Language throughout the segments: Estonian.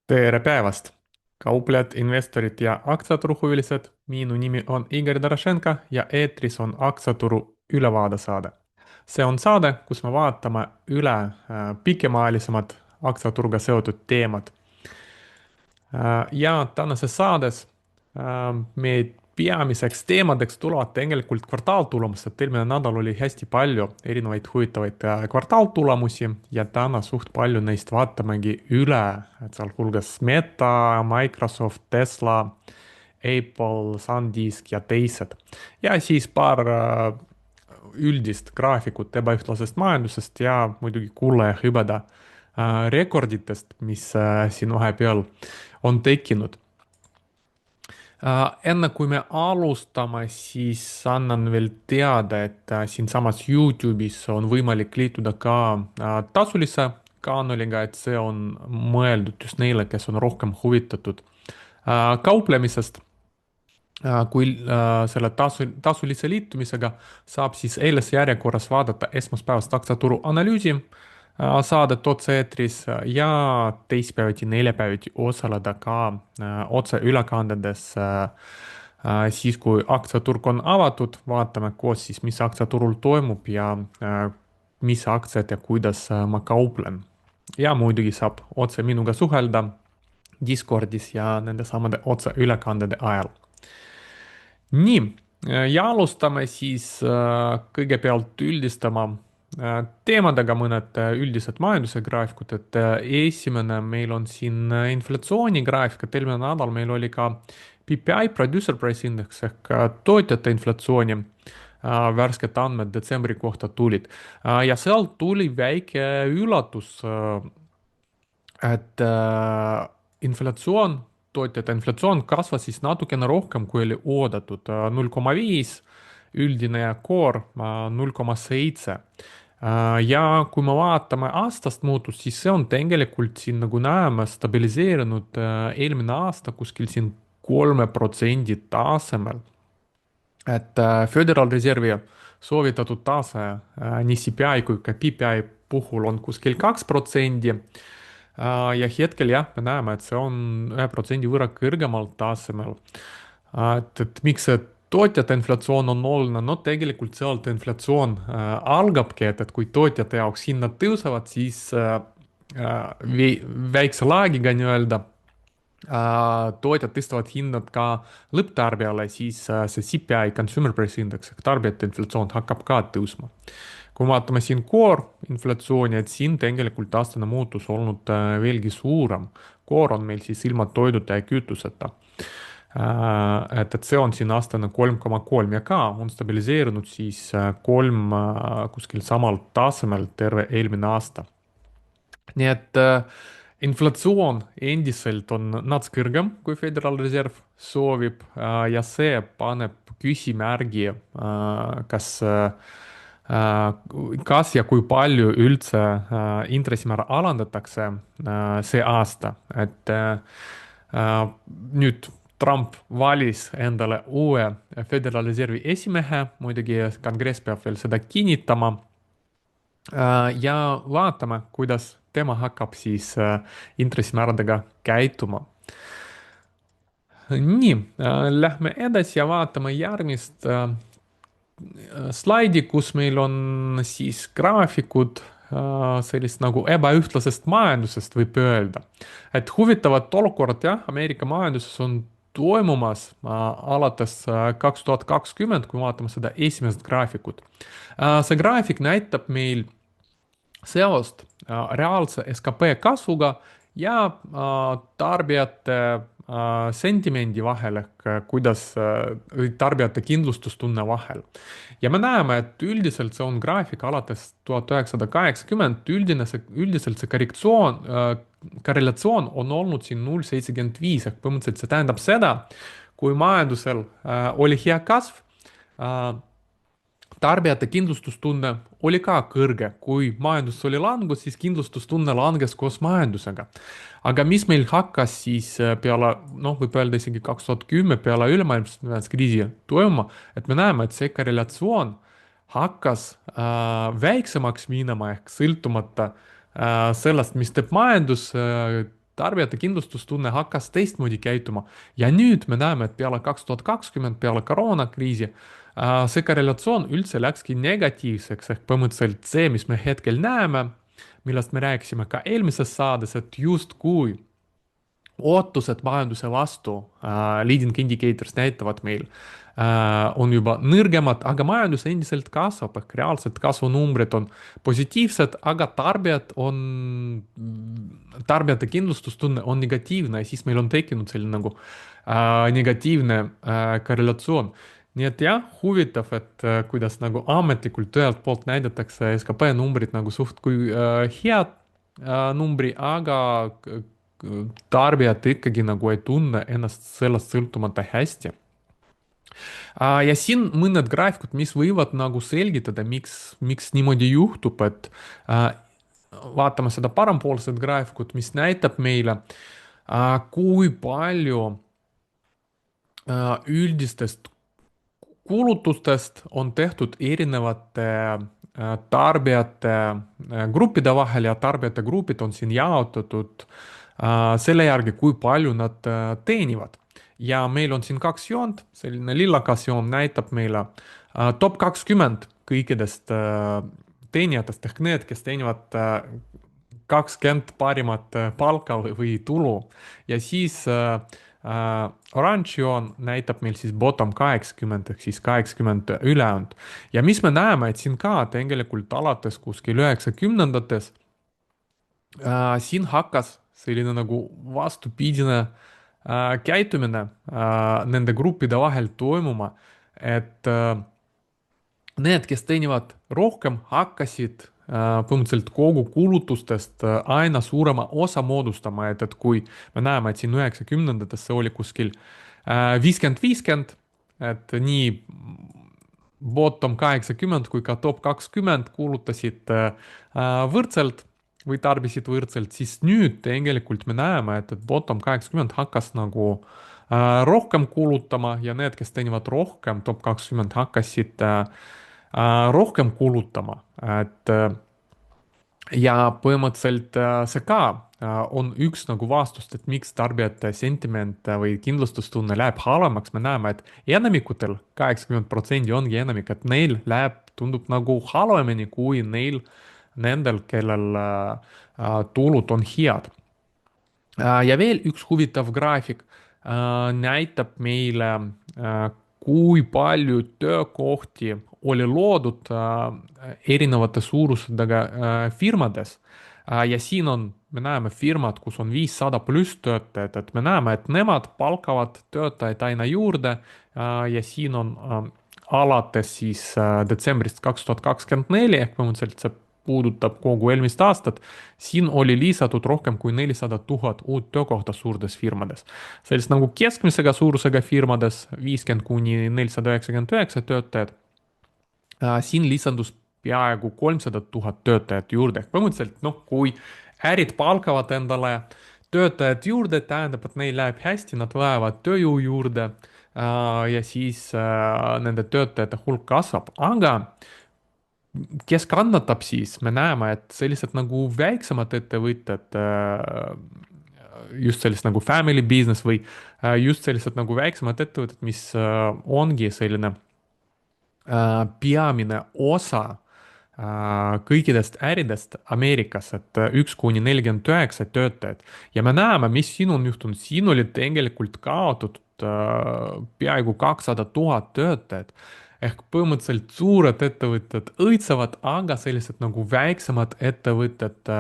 Tere päevast! Kauplejad, investorid ja aktsiaturuhuvilised. Minu nimi on Igor Doroshenko ja eetris on aktsiaturu ülevaadesaade. See on saade, kus me vaatame üle pikemaajalisemad aktsiaturuga seotud teemad. Ja tänases saades meie peamiseks teemadeks tulevad tegelikult kvartaaltulemused. Eelmine nädal oli hästi palju erinevaid huvitavaid kvartaaltulemusi ja täna suht palju neist vaatamegi üle, et sealhulgas Meta, Microsoft, Tesla, Apple, SanDisk ja teised. Ja siis paar üldist graafikut ebaühtlasest majandusest ja muidugi kulla ja hõbeda rekorditest, mis siin vahepeal on tekkinud. Enne kui me alustame, siis annan veel teada, et siinsamas Youtube'is on võimalik liituda ka tasulise kanaliga, et see on mõeldud just neile, kes on rohkem huvitatud kauplemisest. Kui selle tasulise liitumisega saab siis eilses järjekorras vaadata esmaspäevast aktsiaturu analüüsi saadet otse-eetris ja teisipäeviti, neljapäeviti osaleda ka otseülekandetes siis, kui aktsiaturg on avatud, vaatame koos siis, mis aktsiaturul toimub ja mis aktsiad ja kuidas ma kauplen. Ja muidugi saab otse minuga suhelda Discordis ja nende samade otseülekandede ajal. Nii, ja alustame siis kõigepealt üldistama teemadega mõned üldised majanduse graafikud, et esimene meil on siin inflatsioonigraafik, et eelmine nädal meil oli ka PPI Producer Price Index ehk tootjate inflatsiooni värsked andmed detsembri kohta tulid. Ja sealt tuli väike üllatus, et tootjate inflatsioon kasvas siis natukene rohkem, kui oli oodatud, 0,5, üldine ja core 0,7. Ja kui me vaatame aastast muutust, siis see on tegelikult siin, nagu näeme, stabiliseerunud eelmine aasta kuskil siin 3% tasemel. Et Föderaalreservi soovitatud tase nii CPI kui ka PPI puhul on kuskil 2%. Ja hetkel jah, me näeme, et see on 1% võrra kõrgemal tasemel. Et miks see tootjate inflatsioon on oluline, no tegelikult sealt inflatsioon algabki, et kui tootjate jaoks hinnad tõusevad, siis väikse laagiga nii-öelda tootjad tõstavad hinnad ka lõpptarbijale, siis see CPI, Consumer Price Index ehk tarbijate inflatsioon hakkab ka tõusma. Kui vaatame siin core inflatsiooni, et siin tegelikult aastane muutus olnud veelgi suurem. Core on meil siis ilma toiduta ja kütuseta. Et see on siin aastane 3,3 ja ka on stabiliseerunud siis 3 kuskil samal tasemel terve eelmine aasta. Nii et inflatsioon endiselt on nats kõrgem, kui Föderaalreserv soovib ja see paneb küsimärgi, kas ja kui palju üldse intressimäära alandatakse see aasta, et nüüd Trump valis endale uue Föderaalreservi esimehe, muidugi kongress peab veel seda kinnitama. Ja vaatame, kuidas tema hakkab siis intressimääradega käituma. Nii, lähme edasi ja vaatame järgmist slaidi, kus meil on siis graafikud sellist nagu ebaühtlasest majandusest, võib öelda. Et huvitavat olukorda jah, Ameerika majanduses on toimumas alates 2020, kui vaatame seda esimest graafikut. See graafik näitab meil seost reaalse SKP kasvuga ja tarbijate sentimendi vahel ehk kuidas tarbijate kindlustustunne vahel. Ja me näeme, et üldiselt see on graafik alates 1980, üldiselt see korrelatsioon on olnud siin 0,75 ehk põhimõtteliselt see tähendab seda, kui majandusel oli hea kasv, tarbijate kindlustustunne oli ka kõrge, kui majandus oli langus, siis kindlustustunne langes koos majandusega. Aga mis meil hakkas siis peale, noh, võib öelda isegi 2010 peale ülemaailmset finantskriisi toimuma, et me näeme, et see korrelatsioon hakkas väiksemaks minema ehk sõltumata sellest, mis teeb majandus, tarbijate kindlustustunne hakkas teistmoodi käituma. ja nüüd me näeme, et peale 2020, peale koroonakriisi, see korrelatsioon üldse läkski negatiivseks, ehk põhimõtteliselt see, mis me hetkel näeme, millest me rääkisime ka eelmises saades, et justkui ootused majanduse vastu, leading indicators näitavad meil, on juba nõrgemad, aga majandus endiselt kasvab ehk reaalsed kasvunumbrid on positiivsed, aga tarbijate kindlustustunne on negatiivne ja siis meil on tekkinud selline nagu negatiivne korrelatsioon. nii et jah, huvitav, et kuidas nagu ametlikult ühelt poolt näidatakse skp numbrid nagu suht kui head numbri, aga tarbijad ikkagi nagu ei tunne ennast sellest sõltumata hästi. Ja siin mõned graafikud, mis võivad nagu selgitada, miks niimoodi juhtub, et vaatame seda parempoolset graafikut, mis näitab meile, kui palju üldistest kulutustest on tehtud erinevate tarbijate gruppide vahel ja tarbijate grupid on siin jaotatud selle järgi, kui palju nad teenivad. ja meil on siin kaks joont, selline lillakas joon näitab meile top 20 kõikidest teenijatest ehk need, kes teenivad 20 parimat palka või tulu ja siis oranž joon näitab meil siis bottom 80 ehk siis 80 ülejäänud. ja mis me näeme, et siin ka tegelikult alates kuskil 90-ndates siin hakkas selline nagu vastupidine käitumine nende gruppide vahel toimuma, et need, kes teenivad rohkem, hakkasid põhimõtteliselt kogu kulutustest aina suurema osa moodustama, et kui me näeme, et siin 90-ndates see oli kuskil 50-50, et nii bottom 80 kui ka top 20 kulutasid võrdselt või tarbisid võrdselt, siis nüüd tegelikult me näeme, et bottom 80 hakkas nagu rohkem kulutama ja need, kes teenivad rohkem, top 20 hakkasid rohkem kulutama, et ja põhimõtteliselt see ka on üks nagu vastust, et miks tarbijate sentiment või kindlustustunne läheb halvemaks, me näeme, et enamikutel, 80% ongi enamik, et neil läheb, tundub nagu halvemini kui nendel, kellel tulud on head. ja veel üks huvitav graafik näitab meile, kui palju töökohti oli loodud erinevate suurustega firmades. ja siin on, me näeme firmad, kus on 500 pluss töötajad, et me näeme, et nemad palkavad töötajaid aina juurde ja siin on alates siis detsembrist 2024 ehk põhimõtteliselt see puudutab kogu eelmist aastat, siin oli lisatud rohkem kui 400 000 uut töökohta suurtes firmades. sellist nagu keskmisega suurusega firmades 50 kuni 499 töötajat. siin lisandus peaaegu 300 000 töötajat juurde, ehk põhimõtteliselt noh, kui ärid palkavad endale töötajad juurde, tähendab, et neil läheb hästi, nad vajavad tööjõu juurde ja siis nende töötajate hulk kasvab, aga kes kannatab siis, me näeme, et sellised nagu väiksemad ettevõtted, just sellised nagu family business või just sellised nagu väiksemad ettevõtted, mis ongi selline peamine osa kõikidest äridest Ameerikas, et 1 kuni 49 töötajat. ja me näeme, mis siin on juhtunud, siin oli tegelikult kaotatud peaaegu 200 000 töötajat ehk põhimõtteliselt suured ettevõtted õitsevad, aga sellised nagu väiksemad ettevõtted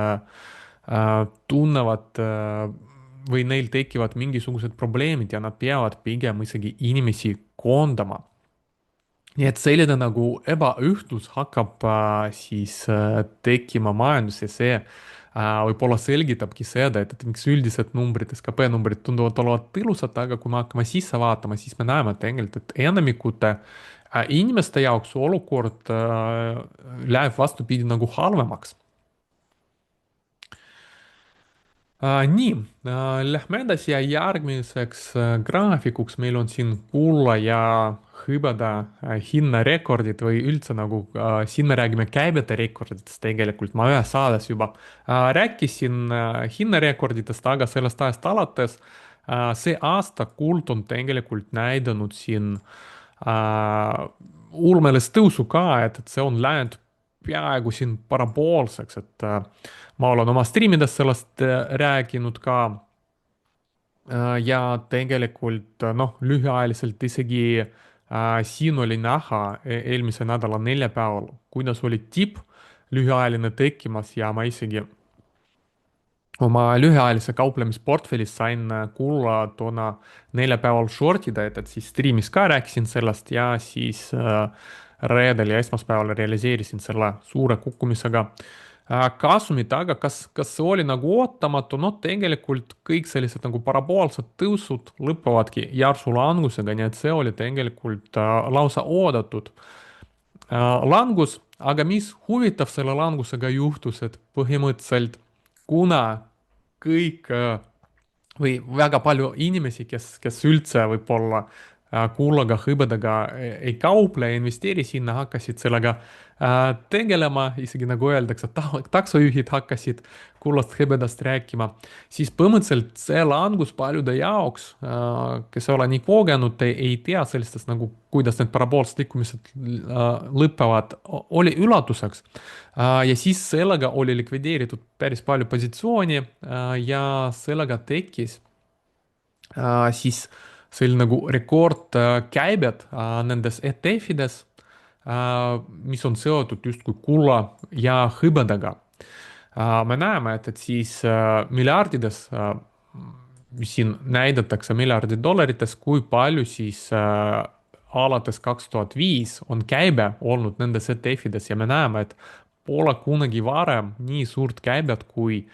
tunnevad või neil tekivad mingisugused probleemid ja nad peavad pigem isegi inimesi koondama. nii et selline nagu ebaühtlus hakkab siis tekkima majanduses, see võib-olla selgitabki seda, et miks üldised numbrid, skp numbrid tunduvad olevat ilusad, aga kui me hakkame sisse vaatama, siis me näeme et tegelikult, et enamikute inimeste jaoks olukord läheb vastupidi nagu halvemaks. Nii, lähme edasi ja järgmiseks graafikuks meil on siin kulla ja hõbeda hinnarekordid või üldse nagu siin me räägime käibete rekorditest tegelikult. ma ühes saates juba rääkisin hinnarekorditest, aga sellest ajast alates see aasta kuld on tegelikult näidanud siin ulmelist tõusu ka, et see on läinud peaaegu siin paraboolseks, et ma olen oma striimides sellest rääkinud ka ja tegelikult noh, lühiajaliselt isegi siin oli näha eelmise nädala neljapäeval, kuidas oli tipp lühiajaline tekkimas ja ma isegi oma lühiajalise kauplemisportfellis sain kulla toona neljapäeval shortida, et siis striimis ka rääkisin sellest ja siis reedel ja esmaspäeval realiseerisin selle suure kukkumisega kasumit, aga kas see oli nagu ootamatu? No tegelikult kõik sellised nagu paraboolsed tõusud lõpevadki järsu langusega, nii et see oli tegelikult lausa oodatud langus, aga mis huvitav selle langusega juhtus, et põhimõtteliselt kuna kõik või väga palju inimesi, kes üldse võib-olla kullaga, hõbedaga ei kauple, ei investeeri sinna, hakkasid sellega tegelema, isegi nagu öeldakse, taksojuhid hakkasid kullast, hõbedast rääkima, siis põhimõtteliselt see langus paljude jaoks, kes ei ole nii kogenud, ei tea sellistest nagu, kuidas need paraboolsed liikumised lõpevad, oli üllatuseks. Ja siis sellega oli likvideeritud päris palju positsiooni ja sellega tekkis siis selline nagu rekordkäibed nendes ETF-ides, mis on seotud justkui kulla ja hõbedaga. Me näeme, et siis miljardides, siin näidatakse miljardid dollarites, kui palju siis alates 2005 on käibe olnud nendes ETF-ides ja me näeme, et pole kunagi varem nii suurt käibet, kui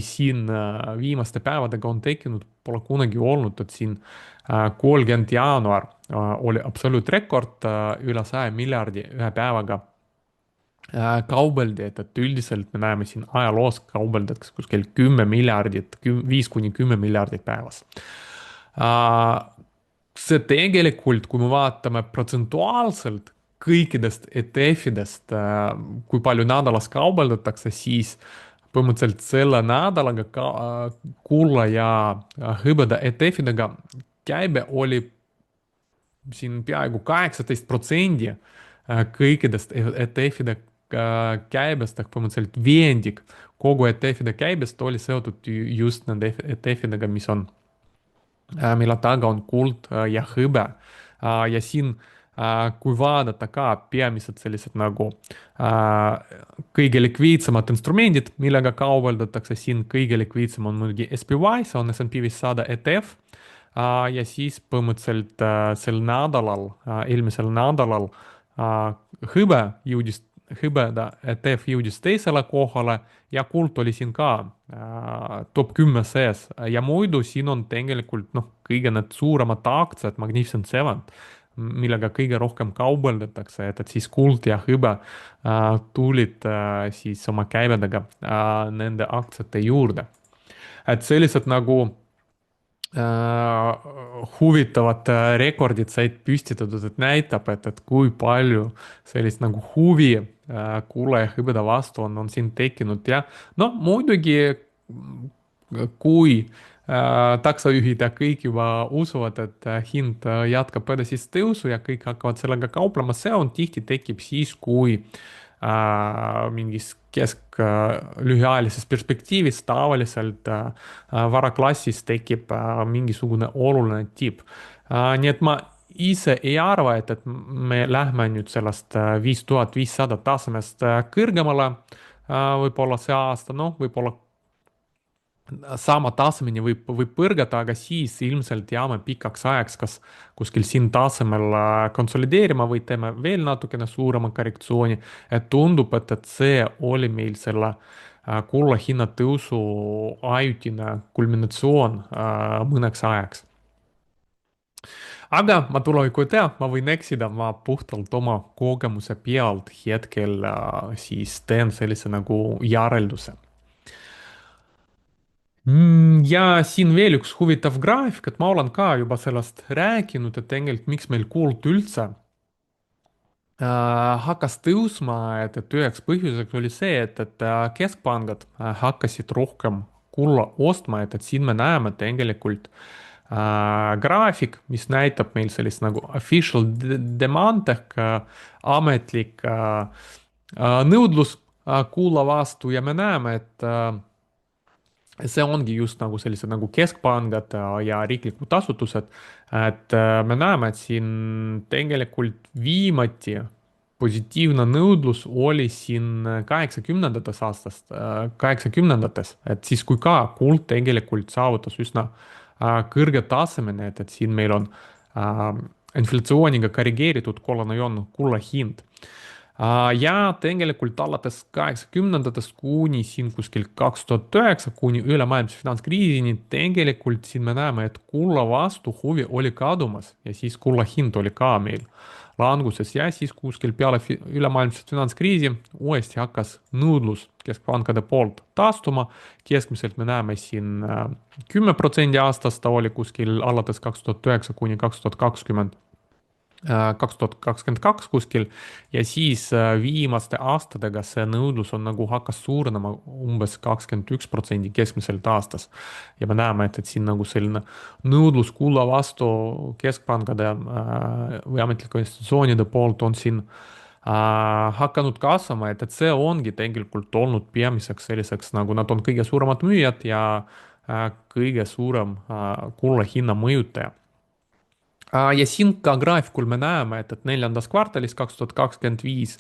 siin viimaste päevadega on tekkinud, pole kunagi olnud, et siin 30. jaanuar oli absoluutrekord, üle 100 miljardi ühe päevaga kaubeldi, et üldiselt me näeme siin ajaloos kaubeldakse kuskil 10 miljardit, 5 kuni 10 miljardit päevas. See tegelikult, kui me vaatame protsentuaalselt kõikidest ETF-idest, kui palju nädalas kaubeldatakse, siis põhimõtteliselt selle nädalaga kulla ja hõbeda ETF-idega käibe oli siin peaaegu 18% kõikidest ETF-ide käibest ehk põhimõtteliselt viiendik kogu ETF-ide käibest oli seotud just nende ETF-idega, mille taga on kuld ja hõbe. Ja siin, kui vaadata ka peamised sellised nagu kõige likviidsemad instrumendid, millega kaubeldatakse, siin kõige likviidsem on muidugi SPY, see on S&P 500 ETF. Ja siis põhimõtteliselt sel nädalal, eelmisel nädalal hõbe jõudis, hõbeda ETF jõudis teisele kohale ja kuld oli siin ka top 10 sees ja muidu siin on tegelikult noh, kõige need suuremad aktsiad, Magnificent Seven, millega kõige rohkem kaubeldatakse, et siis kuld ja hõbe tulid siis oma käibedega nende aktsiate juurde. Et sellised nagu huvitavad rekordid said püstitatud, et näitab, et kui palju sellist nagu huvi kulla ja hõbeda vastu on siin tekkinud ja noh, muidugi kui taksojuhid ja kõik juba usuvad, et hind jätkab edasist tõusu ja kõik hakkavad sellega kauplema, see on tihti tekib siis, kui mingis lühiajalises perspektiivis tavaliselt varaklassis tekib mingisugune oluline tipp. Nii et ma ise ei arva, et me lähme nüüd sellest 5500 tasemest kõrgemale, võib-olla see aasta, noh, võib-olla sama tasemeni võib põrgata, aga siis ilmselt jääme pikaks ajaks, kas kuskil siin tasemel konsolideerima või teeme veel natukene suurema korrektsiooni. et tundub, et see oli meil selle kulla hinna tõusu ajutine kulminatsioon mõneks ajaks. aga ma tulevikku ei tea, ma võin eksida, ma puhtalt oma kogemuse pealt hetkel siis teen sellise nagu järelduse. Ja siin veel üks huvitav graafik, et ma olen ka juba sellest rääkinud, et tegelikult miks meil kuld üldse hakkas tõusma, et üheks põhjuseks oli see, et keskpangad hakkasid rohkem kulla ostma, et siin me näeme tegelikult graafik, mis näitab meil sellist nagu official demand ehk ametlik nõudlus kulla vastu ja me näeme, et see ongi just nagu sellised nagu keskpangad ja riiklikud asutused, et me näeme, et siin tegelikult viimati positiivne nõudlus oli siin kaheksakümnendates aastast, kaheksakümnendates, et siis, kui ka kuld tegelikult saavutas üsna kõrge tasemeni, et siin meil on äh, inflatsiooniga korrigeeritud kollane joon kulla hind. Ja tegelikult alates kaheksakümnendatest kuni siin kuskil 2009 kuni ülemaailmse finantskriisini tegelikult siin me näeme, et kulla vastu huvi oli kadumas ja siis kulla hind oli ka meil languses ja siis kuskil peale ülemaailmset finantskriisi uuesti hakkas nõudlus keskpankade poolt taastuma. Keskmiselt me näeme siin 10% aastas, ta oli kuskil alates 2009 kuni 2020 2022 kuskil ja siis viimaste aastatega see nõudlus on nagu hakkas suurenema umbes 21% keskmiselt aastas. ja me näeme, et siin nagu selline nõudlus kulla vastu keskpankade või ametlike institutsioonide poolt on siin hakanud kasvama, et see ongi tegelikult olnud peamiseks selliseks, nagu nad on kõige suuremad müüjad ja kõige suurem kulla hinna mõjutaja. Ja siin ka graafikul me näeme, et neljandas kvartalis 2025,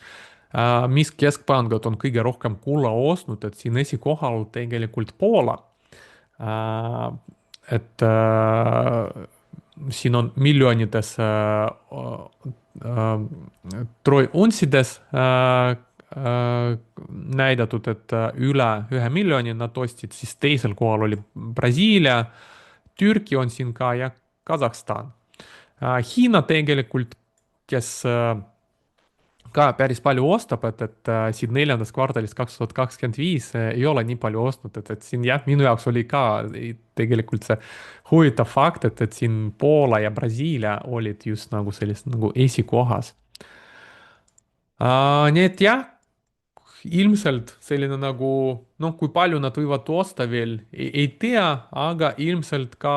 mis keskpangad on kõige rohkem kulla ostnud, et siin esikohal tegelikult Poola. Äh, siin on miljonites troiuntsides näidatud, et üle 1 miljoni nad ostsid, siis teisel kohal oli Brasiilia, Türgi on siin ka ja Kasahstan. Hiina tegelikult, kes ka päris palju ostab, et siin neljandas kvartalis 2025 ei ole nii palju ostnud, et siin jah, minu jaoks oli ka tegelikult see huvitav fakt, et siin Poola ja Brasiilia olid just nagu sellist nagu esikohas. Nii et jah, ilmselt selline nagu noh, kui palju nad võivad osta veel, ei tea, aga ilmselt ka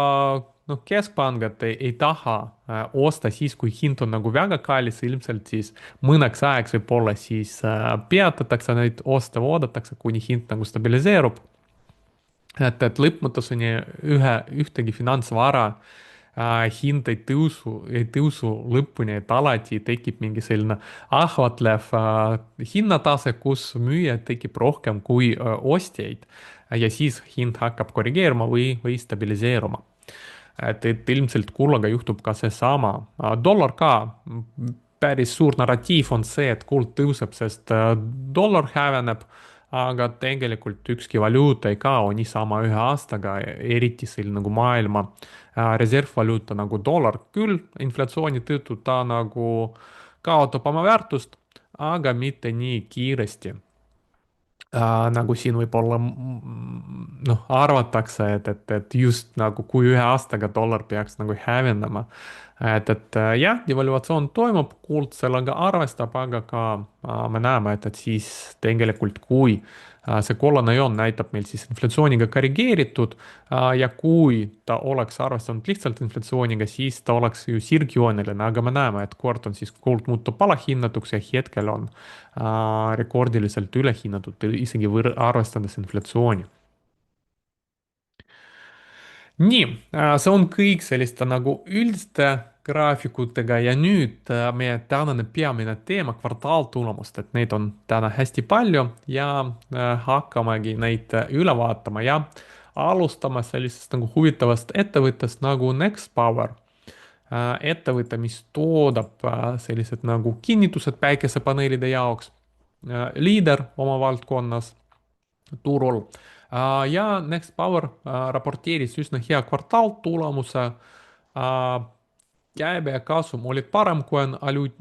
noh, keskpangad ei taha osta siis, kui hind on nagu väga kallis, ilmselt siis mõneks ajaks võib-olla siis peatatakse neid oste, oodatakse, kuni hind nagu stabiliseerub. et lõpmatuseni ühtegi finantsvara hind ei tõusu lõpuni, et alati tekib mingi selline ahvatlev hinnatase, kus müüjaid tekib rohkem kui ostjaid ja siis hind hakkab korrigeeruma või stabiliseeruma. et ilmselt kullaga juhtub ka seesama. Dollar ka, päris suur narratiiv on see, et kuld tõuseb, sest dollar häveneb, aga tegelikult ükski valuuta ei kao niisama ühe aastaga, eriti selline nagu maailma reservvaluuta nagu dollar. Küll inflatsiooni tõttu ta nagu kaotab oma väärtust, aga mitte nii kiiresti nagu siin võib-olla noh, arvatakse, et just nagu kui ühe aastaga dollar peaks nagu hävinema. et jah, devalvatsioon toimub, kuld sellega arvestab, aga ka me näeme, et siis tegelikult, kui see kollane joon näitab meil siis inflatsiooniga korrigeeritud ja kui ta oleks arvestanud lihtsalt inflatsiooniga, siis ta oleks ju sirgjooneline, aga me näeme, et kord on siis kuld muutub alahinnatuks ja hetkel on rekordiliselt ülehinnatud, isegi arvestades inflatsiooni. nii, see on kõik selliste nagu üldiste graafikutega ja nüüd meie tänane peamine teema, kvartaaltulemust, et neid on täna hästi palju ja hakkamegi neid üle vaatama ja alustama sellisest nagu huvitavast ettevõttest nagu Nextpower. ettevõte, mis toodab sellised nagu kinnitused päikesepaneelide jaoks, liider oma valdkonnas turul. ja Nextpower raporteeris üsna hea kvartaaltulemuse. käibe ja kasum olid parem, kui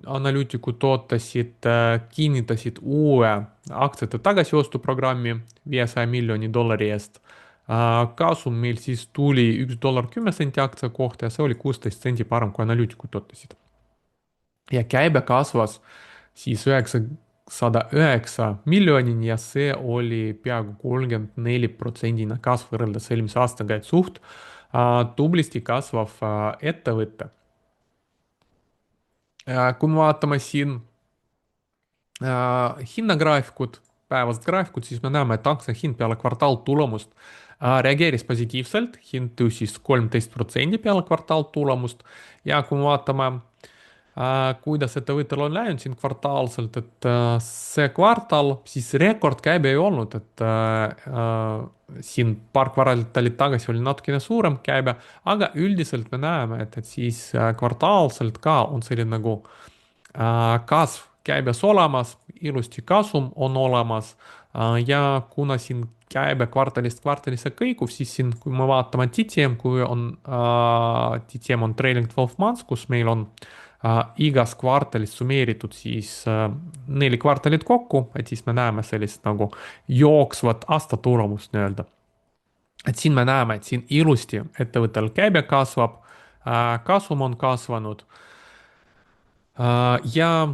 analüütikud ootasid, kinnitasid uue aktsiate tagasiostuprogrammi 500 miljoni dollari eest. Kasum meil siis tuli $1.10 aktsia kohta ja see oli 16 sendi parem, kui analüütikud ootasid. Ja käibe kasvas siis 909 miljonini ja see oli peaaegu 34% kasv võrreldes eelmise aastaga, et suht tublisti kasvav ettevõte. Kui me vaatame siin hinnagraafikut, päevast graafikut, siis me näeme, et aktsia hind peale kvartaaltulemust reageeris positiivselt, hind tõusis 13% peale kvartaaltulemust ja kui me vaatame, kuidas ettevõttel on läinud siin kvartaalselt, et see kvartal siis rekordkäibe ei olnud, et siin paar kvartalit tagasi oli natukene suurem käibe, aga üldiselt me näeme, et siis kvartaalselt ka on selline nagu kasv käibes olemas, ilusti kasum on olemas ja kuna siin käibe kvartalist kvartalisse kõigub, siis siin, kui me vaatame TTM, kui on TTM on trailing 12 months, kus meil on igas kvartalis summeeritud siis 4 kvartalit kokku, et siis me näeme sellist nagu jooksvat aastatulemust nii-öelda. Et siin me näeme, et siin ilusti ettevõttel käibe kasvab, kasum on kasvanud ja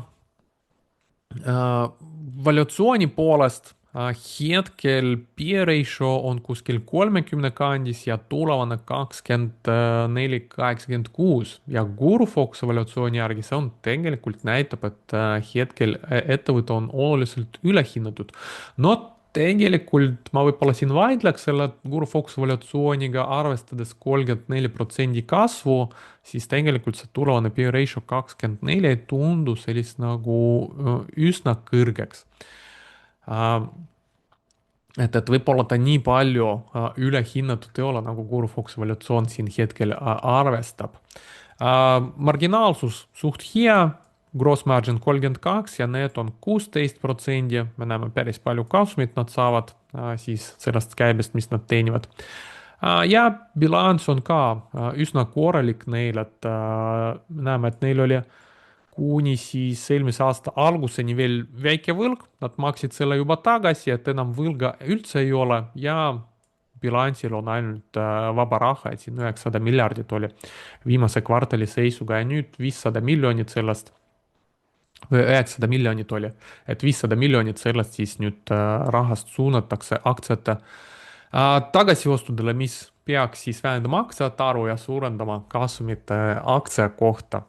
valuatsiooni poolest hetkel P ratio on kuskil 30 kandis ja tulevane 24,86 ja GuruFox valuatsiooni järgi see on tegelikult näitab, et hetkel ettevõte on oluliselt ülehinnatud. No tegelikult ma võib-olla siin vaidleks selle GuruFox valuatsiooniga, arvestades 34% kasvu, siis tegelikult see tulevane P ratio 24 ei tundu sellist nagu üsna kõrgeks. Et võib-olla ta nii palju ülehinnatud ei ole, nagu GuruFox valuatsioon siin hetkel arvestab. Marginaalsus suht hea, gross margin 32 ja need on 16%, me näeme päris palju kasumit nad saavad siis sellest käibest, mis nad teenivad. Ja bilanss on ka üsna korralik neil, et näeme, et neil oli kuni siis eelmise aasta alguseni veel väike võlg, nad maksid selle juba tagasi, et enam võlga üldse ei ole ja bilansil on ainult vaba raha, et siin 900 miljardit oli viimase kvartali seisuga ja nüüd 500 miljonit sellest, või 900 miljonit oli, et 500 miljonit sellest siis nüüd rahast suunatakse aktsiate tagasiostudele, mis peaks siis vähendama aktsiate arvu ja suurendama kasumit aktsia kohta.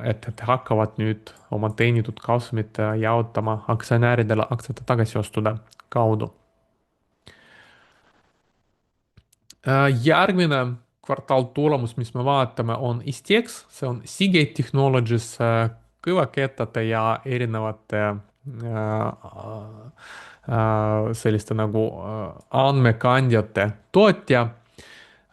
Et hakkavad nüüd oma teenitud kasumit jaotama aktsionäridele aktsiate tagasiostude kaudu. Järgmine kvartaaltulemus, mis me vaatame, on STX, see on Seagate Technologies, kõvakettade ja erinevate selliste nagu andmekandjate tootja.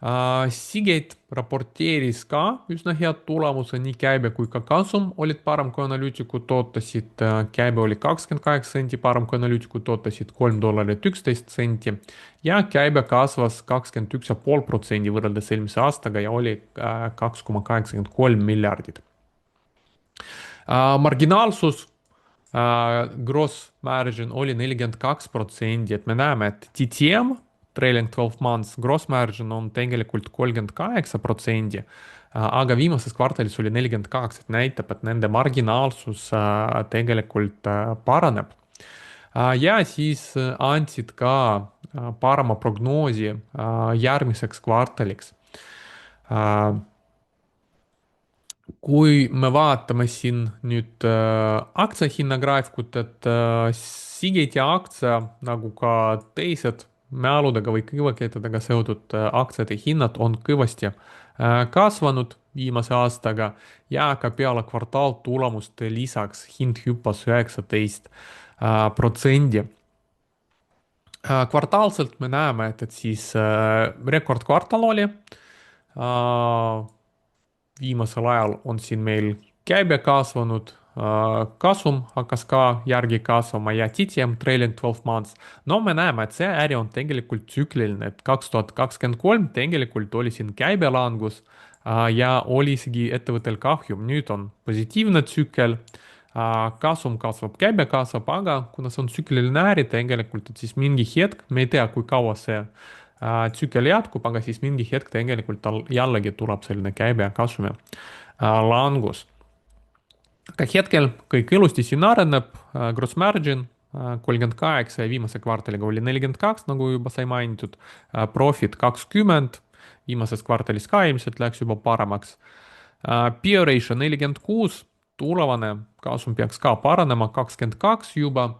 Seagate raporteeris ka üsna head tulemuse, nii käibe kui ka kasum olid parem kui analüütikud ootasid, käibe oli 28 senti parem kui analüütikud ootasid, $3.11 ja käibe kasvas 21,5% võrreldes eelmise aastaga ja oli 2,83 miljardit. Marginaalsus, gross margin oli 42%, et me näeme, et TTM trailing 12 months gross margin on tegelikult 38%, aga viimases kvartalis oli 42%, et näitab, et nende marginaalsus tegelikult paraneb. Ja siis andsid ka parema prognoosi järgmiseks kvartaliks. Kui me vaatame siin nüüd aktsiahinnagraafikut, et Seagate'i aktsia nagu ka teised mäludega või kõvakettidega seotud aktsiate hinnad on kõvasti kasvanud viimase aastaga ja ka peale kvartaaltulemuste lisaks hind hüppas 19%. Kvartaalselt me näeme, et siis rekordkvartal oli. Viimasel ajal on siin meil käibe kasvanud, kasum hakkas ka järgi kasvama ja TTM trailing 12 months. No me näeme, et see äri on tegelikult tsükliline, et 2023 tegelikult oli siin käibelangus ja oli isegi ettevõttel kahjum. Nüüd on positiivne tsükkel, kasum kasvab, käibe kasvab, aga kuna see on tsükliline äri tegelikult, et siis mingi hetk, me ei tea, kui kaua see tsükkel jätkub, aga siis mingi hetk tegelikult tal jällegi tuleb selline käibe ja kasumi langus. Aga hetkel kõik ilusti siin areneb, gross margin 38 ja viimase kvartaliga oli 42, nagu juba sai mainitud, profit 20, viimases kvartalis ka ilmselt läks juba paremaks. Peer ratio 46, tulevane kasum peaks ka paranema, 22 juba.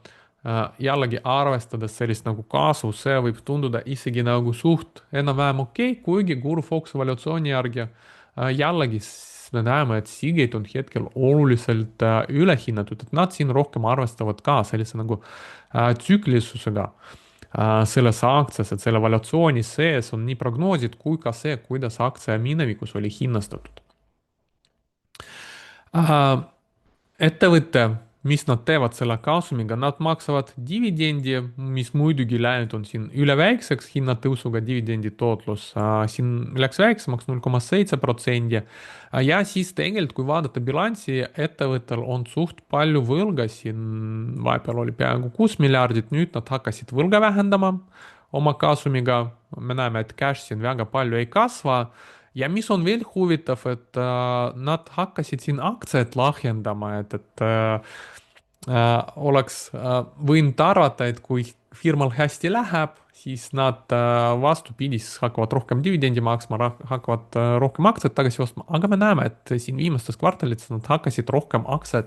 Jällegi arvestades sellist nagu kasvu, see võib tunduda isegi nagu suht enam-vähem okei, kuigi Guru Foxi evaluatsiooni järgi jällegi me näeme, et Seagate on hetkel oluliselt ülehinnatud, et nad siin rohkem arvestavad ka sellise nagu tsüklisusega selles aktsias, et selle evaluatsiooni sees on nii prognoosid kui ka see, kuidas aktsia minevikus oli hinnastatud. Ettevõte, mis nad teevad selle kasumiga, nad maksavad dividendi, mis muidugi läinud on siin üle väikseks hinnatõusuga dividendi tootlus, siin läks väiksemaks 0,7%. Ja siis tegelikult, kui vaadata bilanssi, ettevõttel on suht palju võlga, siin vahepeal oli peaaegu 6 miljardit, nüüd nad hakkasid võlga vähendama oma kasumiga. Me näeme, et cash siin väga palju ei kasva ja mis on veel huvitav, et nad hakkasid siin aktsiaid lahjendama, oleks võinud arvata, et kui firmal hästi läheb, siis nad vastupidi, siis hakkavad rohkem dividendi maksma, hakkavad rohkem aktsiaid tagasi ostma, aga me näeme, et siin viimastes kvartalites nad hakkasid rohkem aktsiaid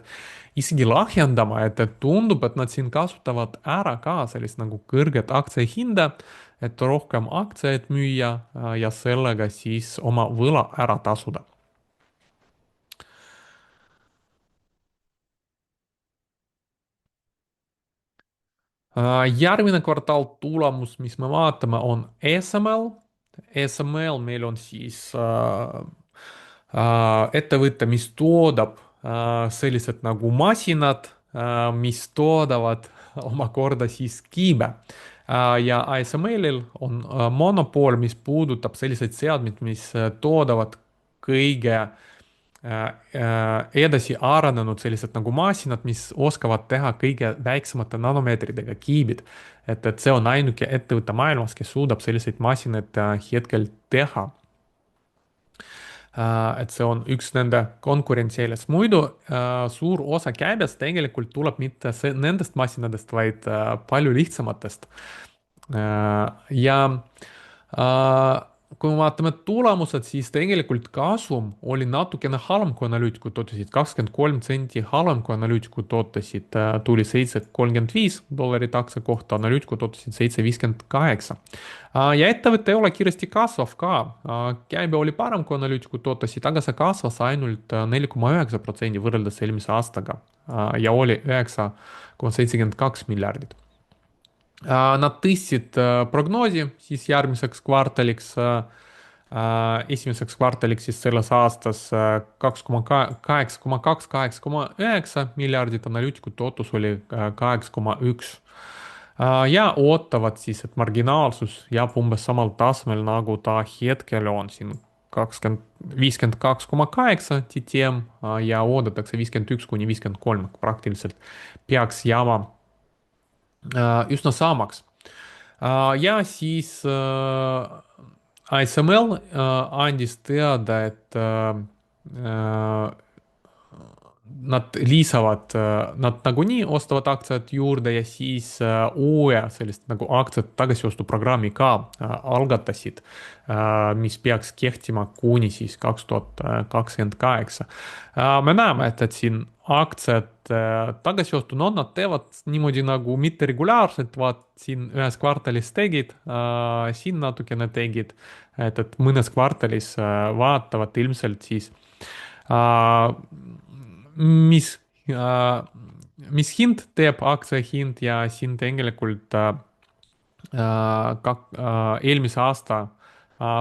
isegi lahjendama, et tundub, et nad siin kasutavad ära ka sellist nagu kõrget aktsia hinda, et rohkem aktsiaid müüa ja sellega siis oma võla ära tasuda. Järgmine kvartal tulemus, mis me vaatame, on SML. SML meil on siis ettevõte, mis toodab sellised nagu masinad, mis toodavad omakorda siis kiibe. Ja ASML-il on monopol, mis puudutab selliseid seadmeid, mis toodavad kõige edasi arenenud sellised nagu masinad, mis oskavad teha kõige väiksemate nanomeetridega kiibid. Et see on ainuke ettevõte maailmas, kes suudab selliseid masinaid hetkel teha. Et see on üks nende konkurentsieelis. Muidu suur osa käibest tegelikult tuleb mitte nendest masinadest, vaid palju lihtsamatest. Ja kui me vaatame tulemused, siis tegelikult kasum oli natukene halvem, kui analüütikud ootasid, 23 senti halvem, kui analüütikud ootasid, tuli $7.35 aktsia kohta, analüütikud ootasid 7.58. Ja ettevõte ei ole kiiresti kasvav ka, käibe oli parem, kui analüütikud ootasid, aga see kasvas ainult 4,9% võrreldes eelmise aastaga ja oli 9,72 miljardit. Nad tõstsid prognoosi siis järgmiseks kvartaliks, esimeseks kvartaliks siis selles aastas 8,2, 8,9 miljardit, analüütikute ootus oli 8,1. Ja ootavad siis, et marginaalsus jääb umbes samal tasemel, nagu ta hetkel on siin 52,8 TTM ja oodatakse 51 kuni 53, praktiliselt peaks jääma üsna samaks. Ja siis ASML andis teada, et nad lisavad, nad nagunii ostavad aktsiaid juurde ja siis uue sellist nagu aktsiate tagasiostuprogrammi ka algatasid, mis peaks kehtima kuni siis 2028. Me näeme, et siin aktsiad tagasiostu, no nad teevad niimoodi nagu mitte regulaarselt, vaat siin ühes kvartalis tegid, siin natukene tegid, et mõnes kvartalis vaatavad ilmselt siis mis, mis hind teeb aktsia hind ja siin tegelikult eelmise aasta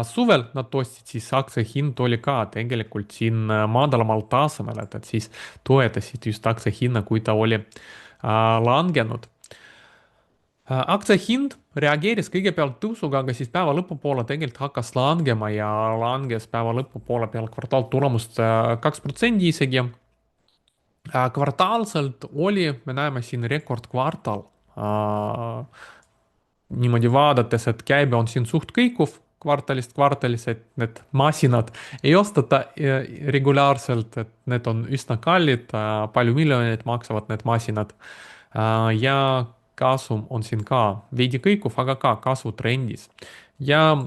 suvel nad ostsid, siis aktsia hind oli ka tegelikult siin madalamal tasemel, et siis toetasid just aktsia hinna, kui ta oli langenud. Aktsia hind reageeris kõigepealt tõusuga, aga siis päeva lõpupoole tegelikult hakkas langema ja langes päeva lõpupoole peale kvartaltulemust 2% isegi. Kvartaalselt me näeme siin rekordkvartal. Niimoodi vaadates, et käibe on siin suht kõikuv kvartalist kvartalis, et need masinad ei osteta regulaarselt, et need on üsna kallid, palju miljoneid maksavad need masinad. Ja kasum on siin ka veidi kõikuv, aga ka kasvutrendis. Ja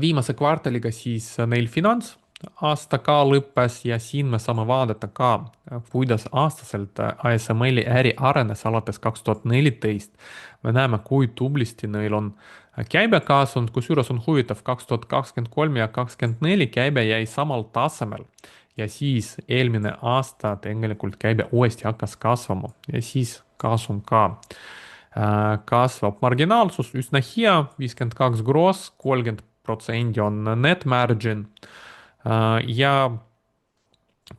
viimase kvartaliga siis neil finantsaasta ka lõppes ja siin me saame vaadata ka, kuidas aastaselt ASML-i äri arenes alates 2014. me näeme, kui tublisti neil on käibe kasvanud, kusjuures on huvitav, 2023 ja 2024 käibe jäi samal tasemel. Ja siis eelmine aasta tegelikult käibe uuesti hakkas kasvama ja siis kasum ka kasvab. Marginaalsus üsna hea, 52 gross, 30% on net margin. Ja